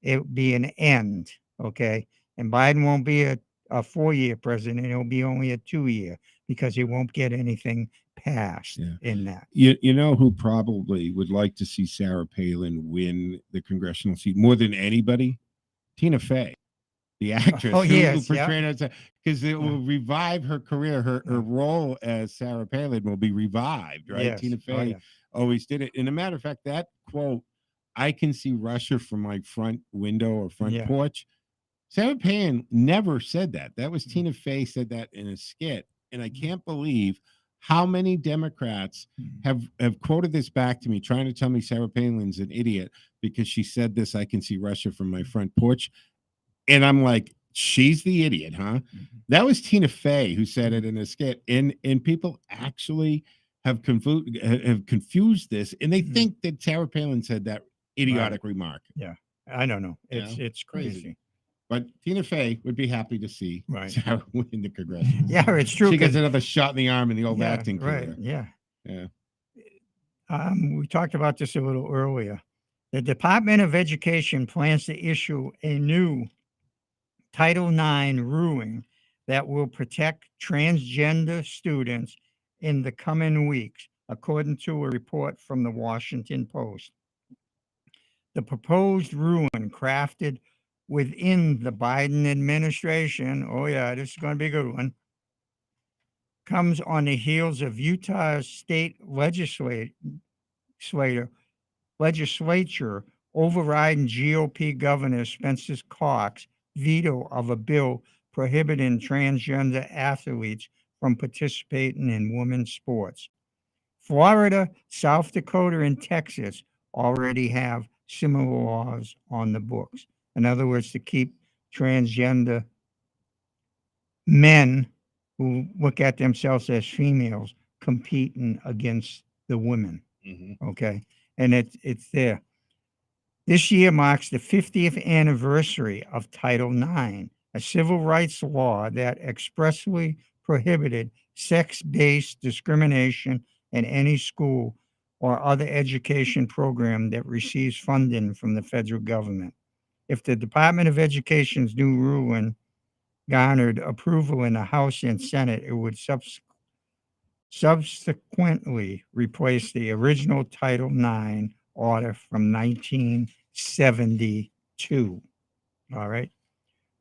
it would be an end. Okay. And Biden won't be a 4-year president. It'll be only a 2-year, because he won't get anything passed in that. You know who probably would like to see Sarah Palin win the congressional seat more than anybody? Tina Fey, the actress who portrayed her, because it will revive her career. Her role as Sarah Palin will be revived, right? Yes. Tina Oh, Fey yeah. always did it. And a matter of fact, that quote, "I can see Russia from my front window or front porch." Sarah Palin never said that. That was Tina Fey said that in a skit. And I can't believe how many Democrats have quoted this back to me, trying to tell me Sarah Palin's an idiot because she said this, "I can see Russia from my front porch." And I'm like, she's the idiot, huh? That was Tina Fey who said it in a skit. And people actually have confused this, and they think that Sarah Palin said that idiotic remark. Yeah. I don't know. You know? It's crazy. But Tina Fey would be happy to see Right. Sarah win the congressional. Yeah, it's true. She gets 'cause- another shot in the arm in the old acting career. Right. Yeah. Yeah. We talked about this a little earlier. The Department of Education plans to issue a new Title IX ruling that will protect transgender students in the coming weeks, according to a report from the Washington Post. The proposed ruling, crafted within the Biden administration, oh yeah, this is going to be a good one, comes on the heels of Utah state legislature overriding GOP Governor Spencer Cox's veto of a bill prohibiting transgender athletes from participating in women's sports. Florida, South Dakota, and Texas already have similar laws on the books. In other words, to keep transgender men who look at themselves as females competing against the women. Okay. And it's there. This year marks the 50th anniversary of Title IX, a civil rights law that expressly prohibited sex-based discrimination in any school or other education program that receives funding from the federal government. If the Department of Education's new ruling garnered approval in the House and Senate, it would subsequently replace the original Title IX order from 1972. All right.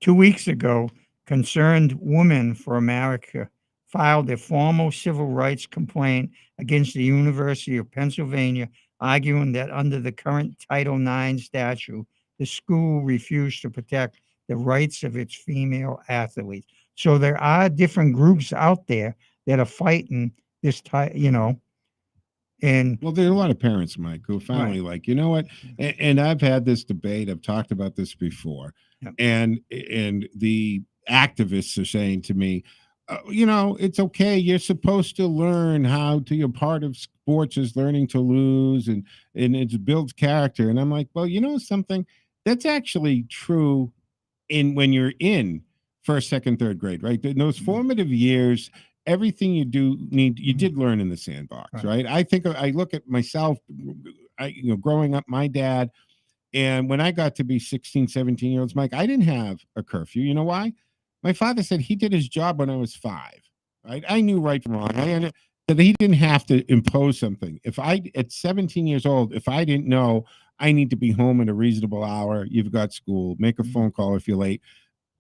2 weeks ago, Concerned Women for America filed a formal civil rights complaint against the University of Pennsylvania, arguing that under the current Title IX statute, the school refused to protect the rights of its female athletes. So there are different groups out there that are fighting this and well, there are a lot of parents, Mike, who finally like, you know what? And I've had this debate. I've talked about this before, and the activists are saying to me, it's okay. You're supposed to learn how to. You're part of sports is learning to lose, and it builds character. And I'm like, well, you know something, that's actually true when you're in first, second, third grade, right? In those formative years, everything you did learn in the sandbox, right? I think I look at myself, growing up, my dad, and when I got to be 16, 17 years old, Mike, I didn't have a curfew. You know why? My father said he did his job when I was 5, right? I knew right from wrong. That he didn't have to impose something. At 17 years old, if I didn't know I need to be home at a reasonable hour, you've got school, make a phone call if you're late.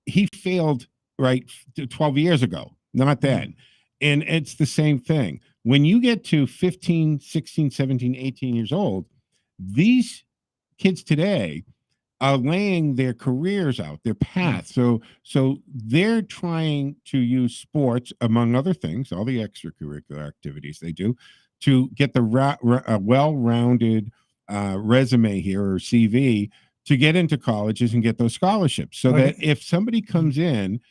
He failed, right, 12 years ago, not then. And it's the same thing. When you get to 15, 16, 17, 18 years old, these kids today are laying their careers out, their path. So they're trying to use sports, among other things, all the extracurricular activities they do, to get the well-rounded resume here, or CV, to get into colleges and get those scholarships. So that if somebody comes in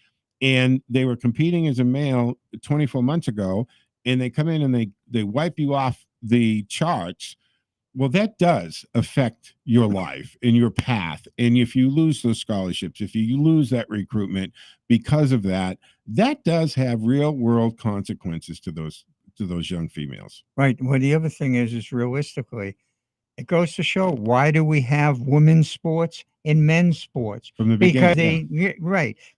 and they were competing as a male 24 months ago, and they come in and they wipe you off the charts, well, that does affect your life and your path. And if you lose those scholarships, if you lose that recruitment because of that, that does have real world consequences to those young females. Right. Well, the other thing is realistically, it goes to show, why do we have women's sports and men's sports? From the beginning,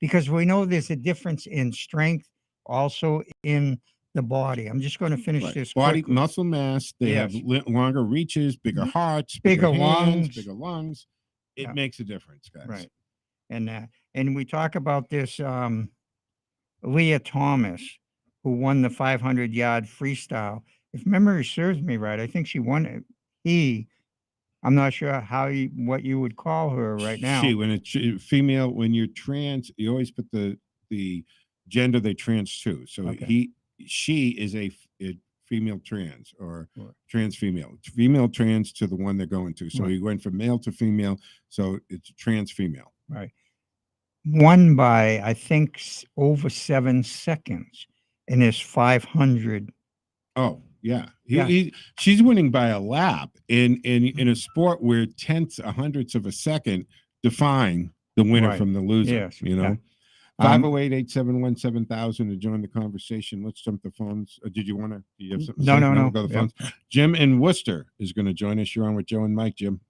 because we know there's a difference in strength, also in the body. I'm just going to finish this. Body muscle mass. They have longer reaches, bigger hearts, bigger hands, lungs, bigger lungs. It makes a difference, guys. Right. And we talk about this Leah Thomas, who won the 500-yard freestyle. If memory serves me right, I think she won it. I'm not sure what you would call her right now. When it's female, when you're trans, you always put the gender they trans to. So she is a female trans, or trans female. Female trans to the one they're going to. So you went from male to female. So it's trans female. Right. Won by, I think, over 7 seconds in his 500. Oh, yeah. She's winning by a lap in a sport where tenths, hundredths of a second define the winner from the loser. Yes. 508-871-7000 to join the conversation. Let's jump the phones. Do you have something? No. Go to the phones. Jim in Worcester is going to join us. You're on with Joe and Mike, Jim.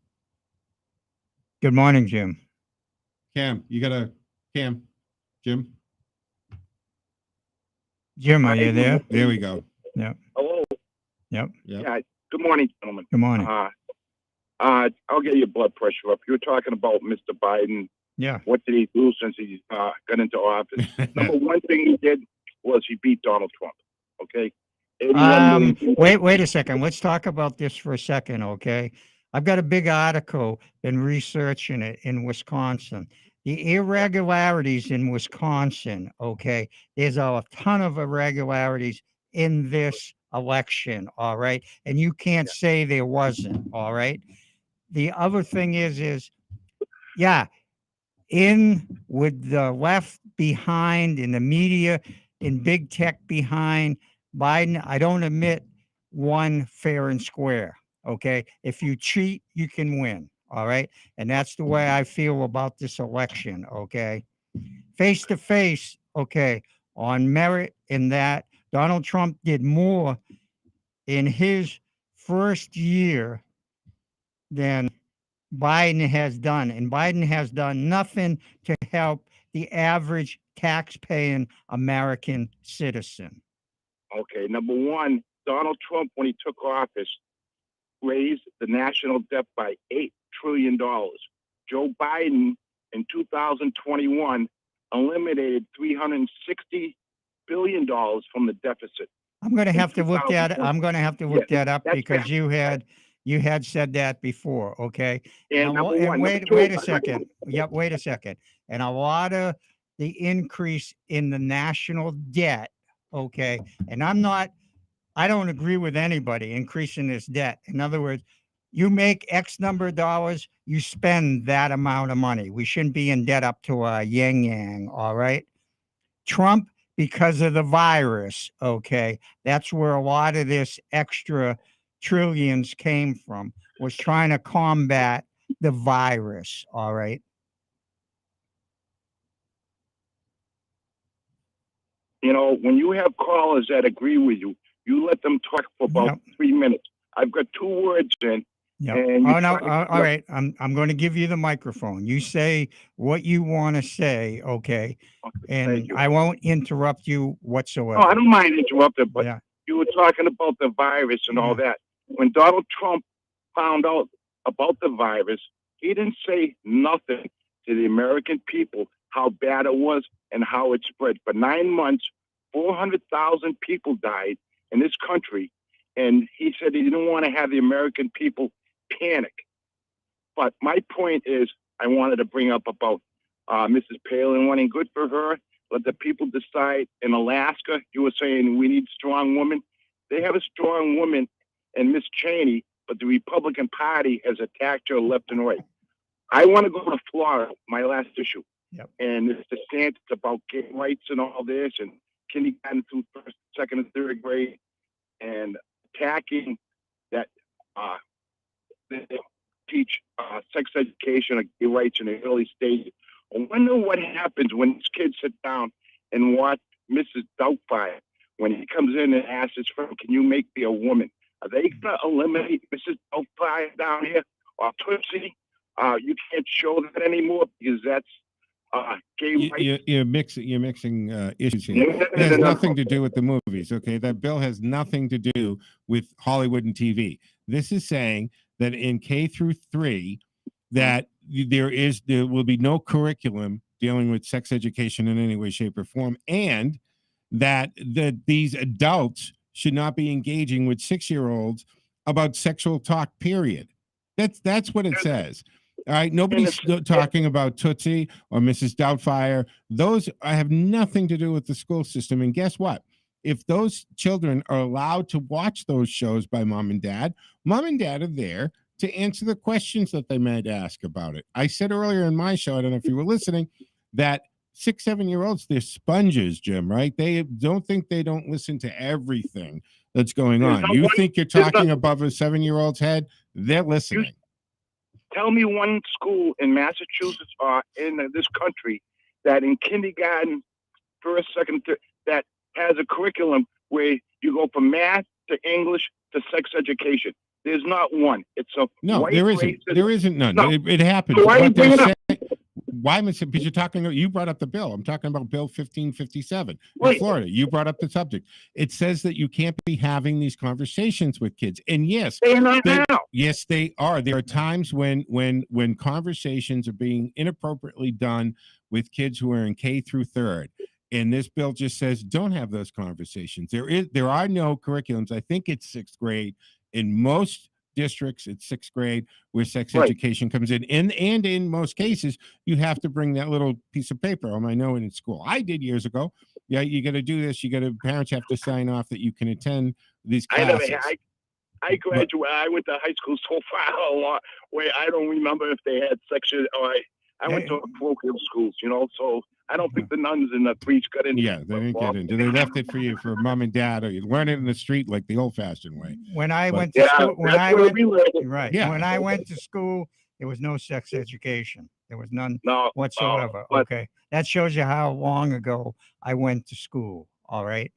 Good morning, Jim. Jim. Jim, are you there? There we go. Yep. Hello. Yep. Yeah. Good morning, gentlemen. Good morning. I'll get your blood pressure up. You were talking about Mr. Biden. Yeah. What did he do since he got into office? Number one thing he did was he beat Donald Trump. Okay. 81 million people. Wait a second. Let's talk about this for a second, okay? I've got a big article, been researching it in Wisconsin. The irregularities in Wisconsin, okay? There's a ton of irregularities in this election, all right? And you can't say there wasn't, all right? The other thing is, yeah, in with the left behind, in the media, in big tech behind Biden, I don't admit one fair and square. Okay. If you cheat, you can win. All right. And that's the way I feel about this election. Okay. Face to face. Okay. On merit, in that Donald Trump did more in his first year than Biden has done, and Biden has done nothing to help the average tax-paying American citizen. Okay, number one, Donald Trump, when he took office, raised the national debt by $8 trillion. Joe Biden, in 2021, eliminated $360 billion from the deficit. I'm going to have to look that. I'm going to have to look that up because bad. you had said that before. Okay. And number one, wait a second. Yep. Wait a second. And a lot of the increase in the national debt. Okay. And I don't agree with anybody increasing this debt. In other words, you make X number of dollars, you spend that amount of money. We shouldn't be in debt up to a yin yang. All right. Trump, because of the virus, okay, that's where a lot of this extra trillions came from, was trying to combat the virus, all right? You know, when you have callers that agree with you, you let them talk for about 3 minutes. I've got 2 words in. Yep. And all right. I'm going to give you the microphone. You say what you want to say, okay? And I won't interrupt you whatsoever. Oh, I don't mind interrupting, but you were talking about the virus and all that. When Donald Trump found out about the virus, he didn't say nothing to the American people how bad it was and how it spread. For 9 months, 400,000 people died in this country. And he said he didn't want to have the American people panic. But my point is, I wanted to bring up about Mrs. Palin winning. Good for her. Let the people decide. In Alaska, you were saying we need strong women. They have a strong woman in Miss Cheney, but the Republican Party has attacked her left and right. I want to go to Florida, my last issue. Yep. And it's the stance about gay rights and all this, and kindergarten through first, second, and third grade, and attacking that they teach sex education or gay rights in the early stages. I wonder what happens when these kids sit down and watch Mrs. Doubtfire when he comes in and asks his friend, "Can you make me a woman?" Are they going to eliminate Mrs. Doubtfire down here or Tootsie? You can't show that anymore because that's gay rights. You're mixing issues here. It has nothing to do with the movies. Okay, that bill has nothing to do with Hollywood and TV. This is saying that in K through 3, that there will be no curriculum dealing with sex education in any way, shape, or form, and that these adults should not be engaging with 6-year-olds about sexual talk. Period. That's what it says. All right. Nobody's talking about Tootsie or Mrs. Doubtfire. Those have nothing to do with the school system. And guess what? If those children are allowed to watch those shows by mom and dad are there to answer the questions that they might ask about it. I said earlier in my show, I don't know if you were listening, that 6, 7-year-olds, they're sponges, Jim, right? They don't listen to everything that's going on. You think you're talking above a 7-year-old's head? They're listening. Tell me one school in Massachusetts or in this country that in kindergarten, first, second, third, that has a curriculum where you go from math to English to sex education. There's not one. It's a no. There isn't. There isn't none. No. It happens. So why are you bringing it up? Why, because you're talking. You brought up the bill. I'm talking about Bill 1557 in Florida. You brought up the subject. It says that you can't be having these conversations with kids. And yes, they are not now. Yes, they are. There are times when conversations are being inappropriately done with kids who are in K through 3rd. And this bill just says don't have those conversations. There are no curriculums. I think it's sixth grade. In most districts, it's sixth grade where sex education comes in. And in most cases, you have to bring that little piece of paper. I know it in school. I did years ago. Yeah, you got to do this. Parents have to sign off that you can attend these classes. I graduated. I went to high school so far along where I don't remember if they had section. I went to parochial schools, so I don't think the nuns and the priests got into. Yeah, they didn't get into. They left it for you, for mom and dad, or you learn it in the street like the old-fashioned way. When I went to school, when I went to school, there was no sex education. There was none whatsoever. Okay, that shows you how long ago I went to school. All right,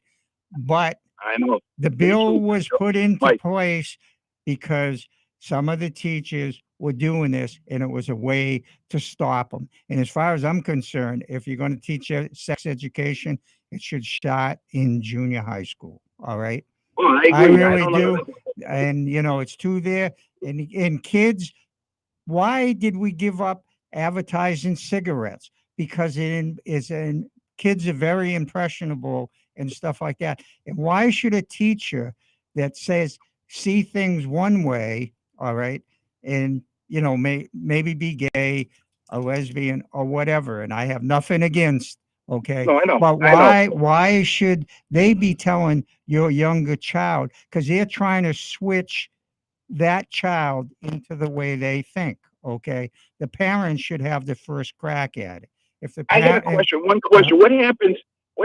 but I know the bill was put into place because some of the teachers were doing this, and it was a way to stop them. And as far as I'm concerned, if you're going to teach sex education, it should start in junior high school. All right. Well, I really do. And, it's too there. And kids, why did we give up advertising cigarettes? Because kids are very impressionable and stuff like that. And why should a teacher that see things one way, all right, and maybe be gay, a lesbian, or whatever, and I have nothing against, okay? No, I know. But why should they be telling your younger child? Because they're trying to switch that child into the way they think, okay? The parents should have the first crack at it. I got a question. One question. What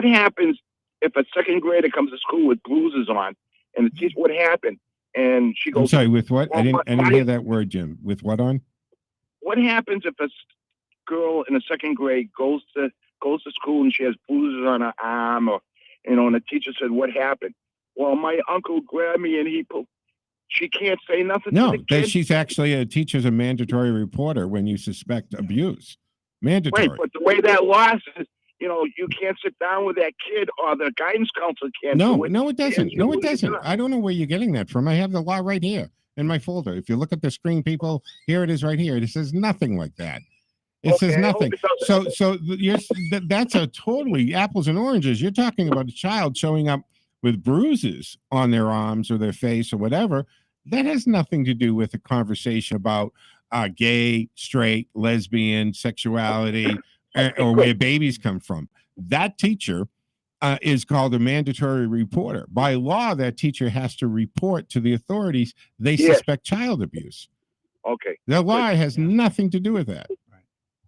happens if a second grader comes to school with bruises on, and the teacher, what happened? And she goes, I'm sorry, with what? I didn't hear that word, Jim. With what on? What happens if a girl in the second grade goes to school and she has bruises on her arm, or and the teacher said, "What happened?" Well, my uncle grabbed me and she can't say nothing. No, to the kid. she's actually a teacher's a mandatory reporter when you suspect abuse. Mandatory. Right, but the way that law is, you can't sit down with that kid, or the guidance counselor can't. No, it doesn't. No, it doesn't. I don't know where you're getting that from. I have the law right here in my folder. If you look at the screen, people, here it is right here. It says nothing like that. It says nothing. So that's a totally apples and oranges. You're talking about a child showing up with bruises on their arms or their face or whatever. That has nothing to do with a conversation about gay, straight, lesbian, sexuality, or where babies come from. That teacher is called a mandatory reporter. By law, that teacher has to report to the authorities they suspect child abuse. Okay. The law has nothing to do with that.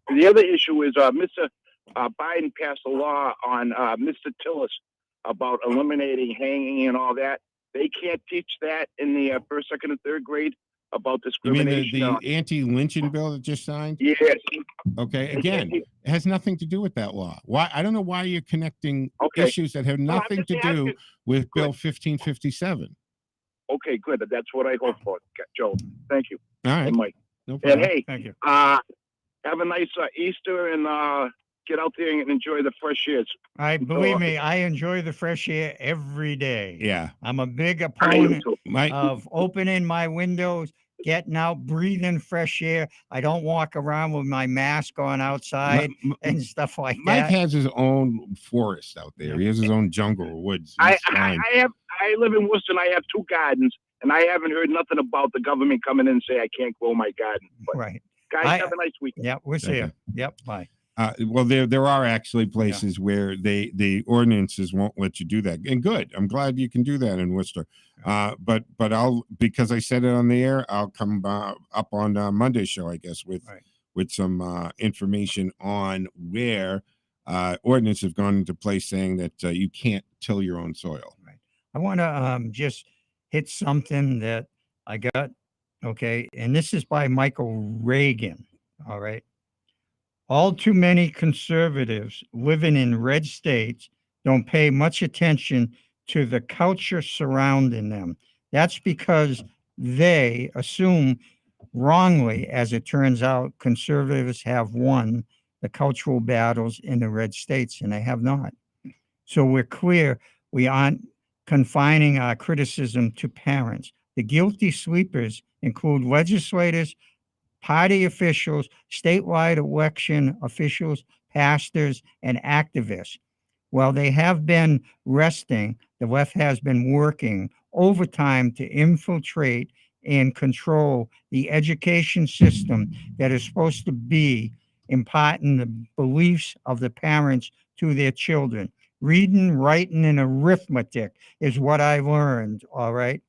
The other issue is Mr. Biden passed a law on Mr. Tillis about eliminating hanging and all that. They can't teach that in the first, second, and third grade about discrimination. You mean the anti-lynching bill that just signed? Yes. Okay. Again, it has nothing to do with that law. Why? I don't know why you're connecting issues that have nothing to do with Bill 1557. Okay, good. That's what I hope for, Joe. Thank you. All right. And Mike. No problem. And hey, thank you. Have a nice Easter and get out there and enjoy the fresh air. Believe me, I enjoy the fresh air every day. Yeah. I'm a big opponent of opening my windows, getting out, breathing fresh air. I don't walk around with my mask on outside and stuff like Mike that. has his own forest out there. He has his own jungle or woods. I live in Worcester and I have 2 gardens, and I haven't heard nothing about the government coming in and say I can't grow my garden. But right. Guys, have a nice weekend. Yeah, we'll see you. Yep, bye. Well, there are actually places where the ordinances won't let you do that, and good. I'm glad you can do that in Worcester. But because I said it on the air, I'll come up on Monday's show, I guess, with some information on where ordinances have gone into place saying that you can't till your own soil. Right. I want to just hit something that I got. Okay, and this is by Michael Reagan. All right. All too many conservatives living in red states don't pay much attention to the culture surrounding them. That's because they assume wrongly, as it turns out, conservatives have won the cultural battles in the red states, and they have not. So we're clear we aren't confining our criticism to parents. The guilty sweepers include legislators, party officials, statewide election officials, pastors, and activists. Well, they have been resting. The left has been working overtime to infiltrate and control the education system that is supposed to be imparting the beliefs of the parents to their children. Reading, writing, and arithmetic is what I learned, all right?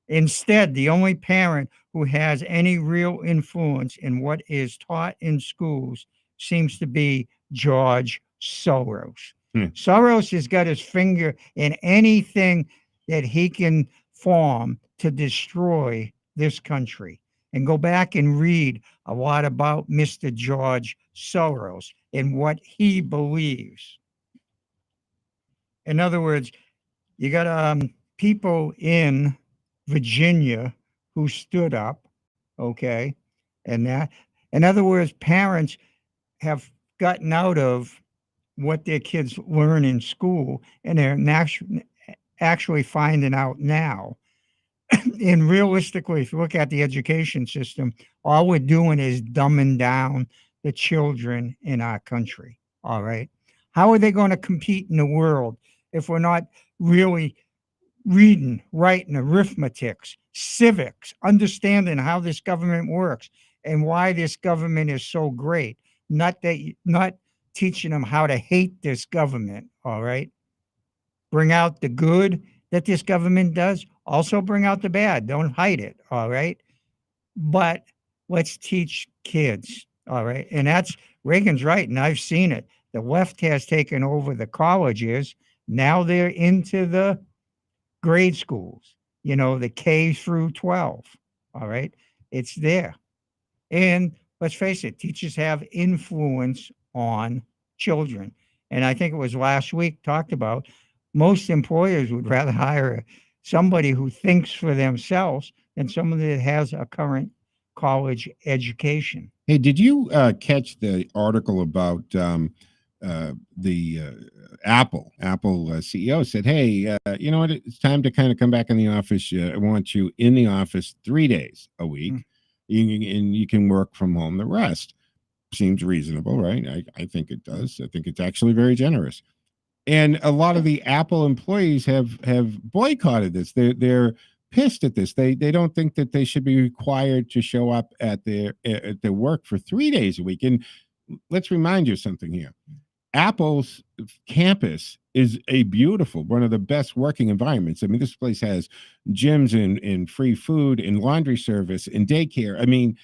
Instead, the only parent who has any real influence in what is taught in schools seems to be George Soros. Soros has got his finger in anything that he can form to destroy this country. And go back and read a lot about Mr. George Soros and what he believes. In other words, you got people in Virginia who stood up, okay? And that, in other words, parents have gotten out of what their kids learn in school, and they're actually finding out now. And realistically, if you look at the education system, all we're doing is dumbing down the children in our country, all right? How are they going to compete in the world if we're not really reading, writing, arithmetics, civics, understanding how this government works and why this government is so great? Not teaching them how to hate this government, all right? Bring out the good that this government does. Also bring out the bad. Don't hide it, all right? But let's teach kids, all right? And that's, Reagan's right, and I've seen it. The left has taken over the colleges. Now they're into the grade schools, the K through 12, all right? It's there. And let's face it, teachers have influence on children. And I think it was last week talked about, most employers would rather hire somebody who thinks for themselves than someone that has a current college education. Hey, did you catch the article about the Apple CEO said, hey, you know what? It's time to kind of come back in the office. I want you in the office 3 days a week, and you can work from home the rest. Seems reasonable, right? I think it does. I think it's actually very generous. And a lot of the Apple employees have boycotted this. They're pissed at this. They don't think that they should be required to show up at their work for 3 days a week. And let's remind you something here. Apple's campus is a beautiful, one of the best working environments. I mean, this place has gyms and free food and laundry service and daycare. I mean,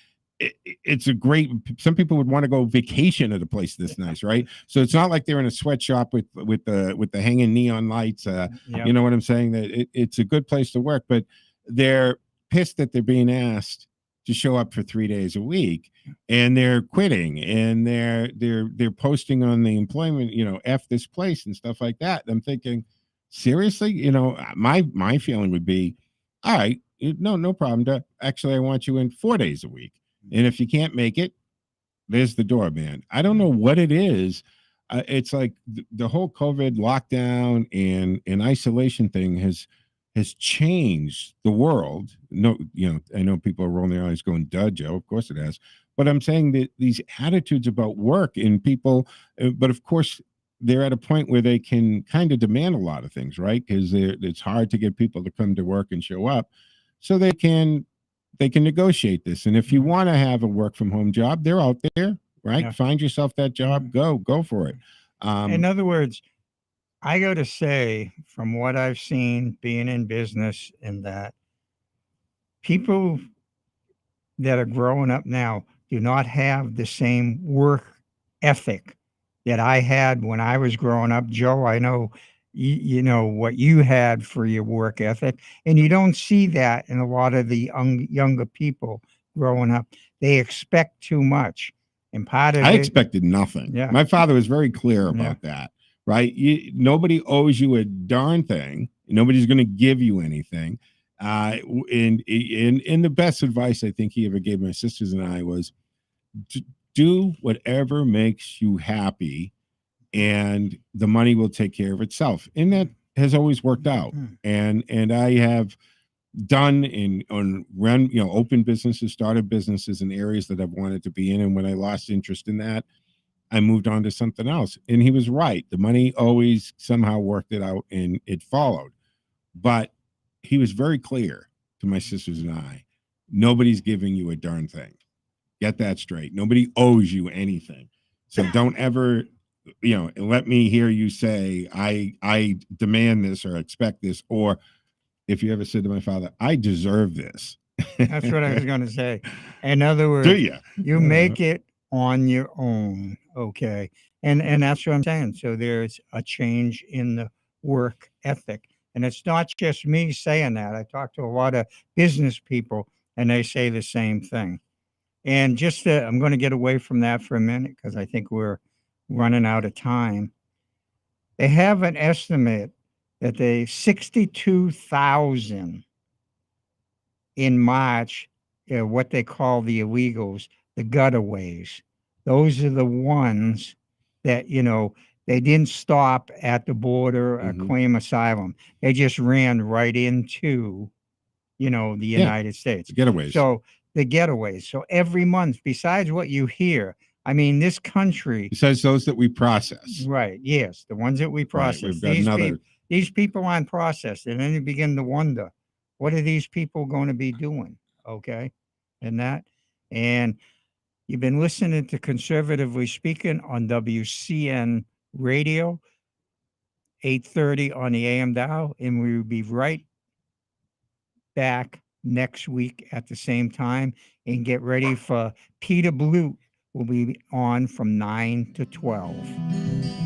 it's a great, some people would want to go vacation at a place this nice, right? So it's not like they're in a sweatshop with the hanging neon lights. You know what I'm saying? That it's a good place to work, but they're pissed that they're being asked to show up for 3 days a week, and they're quitting, and they're posting on the employment, F this place and stuff like that. And I'm thinking, seriously, my feeling would be, all right, no problem. Actually, I want you in 4 days a week. And if you can't make it, there's the door, man. I don't know what it is. It's like the whole COVID lockdown and isolation thing has changed the world. No, I know people are rolling their eyes going, duh, Joe, of course it has. But I'm saying that these attitudes about work and people, but of course, they're at a point where they can kind of demand a lot of things, right? Because it's hard to get people to come to work and show up. So they can negotiate this. And if you want to have a work from home job, they're out there, right? Yeah. Find yourself that job, go for it. In other words, I got to say, from what I've seen being in business, and that people that are growing up now do not have the same work ethic that I had when I was growing up. Joe, I know you know what you had for your work ethic, and you don't see that in a lot of the younger people growing up. They expect too much, and part of I expected nothing. Yeah. My father was very clear about that, right? Nobody owes you a darn thing. Nobody's going to give you anything. And the best advice I think he ever gave my sisters and I was, do whatever makes you happy, and the money will take care of itself. And that has always worked out. And I have done run, open businesses, started businesses in areas that I've wanted to be in. And when I lost interest in that, I moved on to something else. And he was right. The money always somehow worked it out and it followed. But he was very clear to my sisters and I, nobody's giving you a darn thing. Get that straight. Nobody owes you anything. So don't ever, let me hear you say, I demand this or expect this. Or if you ever said to my father, I deserve this. That's what I was going to say. In other words, Do you? You make it on your own. Okay. And that's what I'm saying. So there's a change in the work ethic. And it's not just me saying that. I talk to a lot of business people and they say the same thing. And I'm going to get away from that for a minute because I think we're running out of time. They have an estimate that 62,000 in March, what they call the illegals, the gutaways. Those are the ones that, they didn't stop at the border or claim asylum. They just ran right into, the United States. The getaways. So the getaways. So every month, besides what you hear, I mean, this country. Besides those that we process. Right. Yes. The ones that we process. Right, we've got these people aren't processed. And then you begin to wonder, what are these people going to be doing? Okay. And you've been listening to Conservatively Speaking on WCN Radio, 8:30 on the AM dial. And we will be right back next week at the same time. And get ready for Peter Blute will be on from 9 to 12.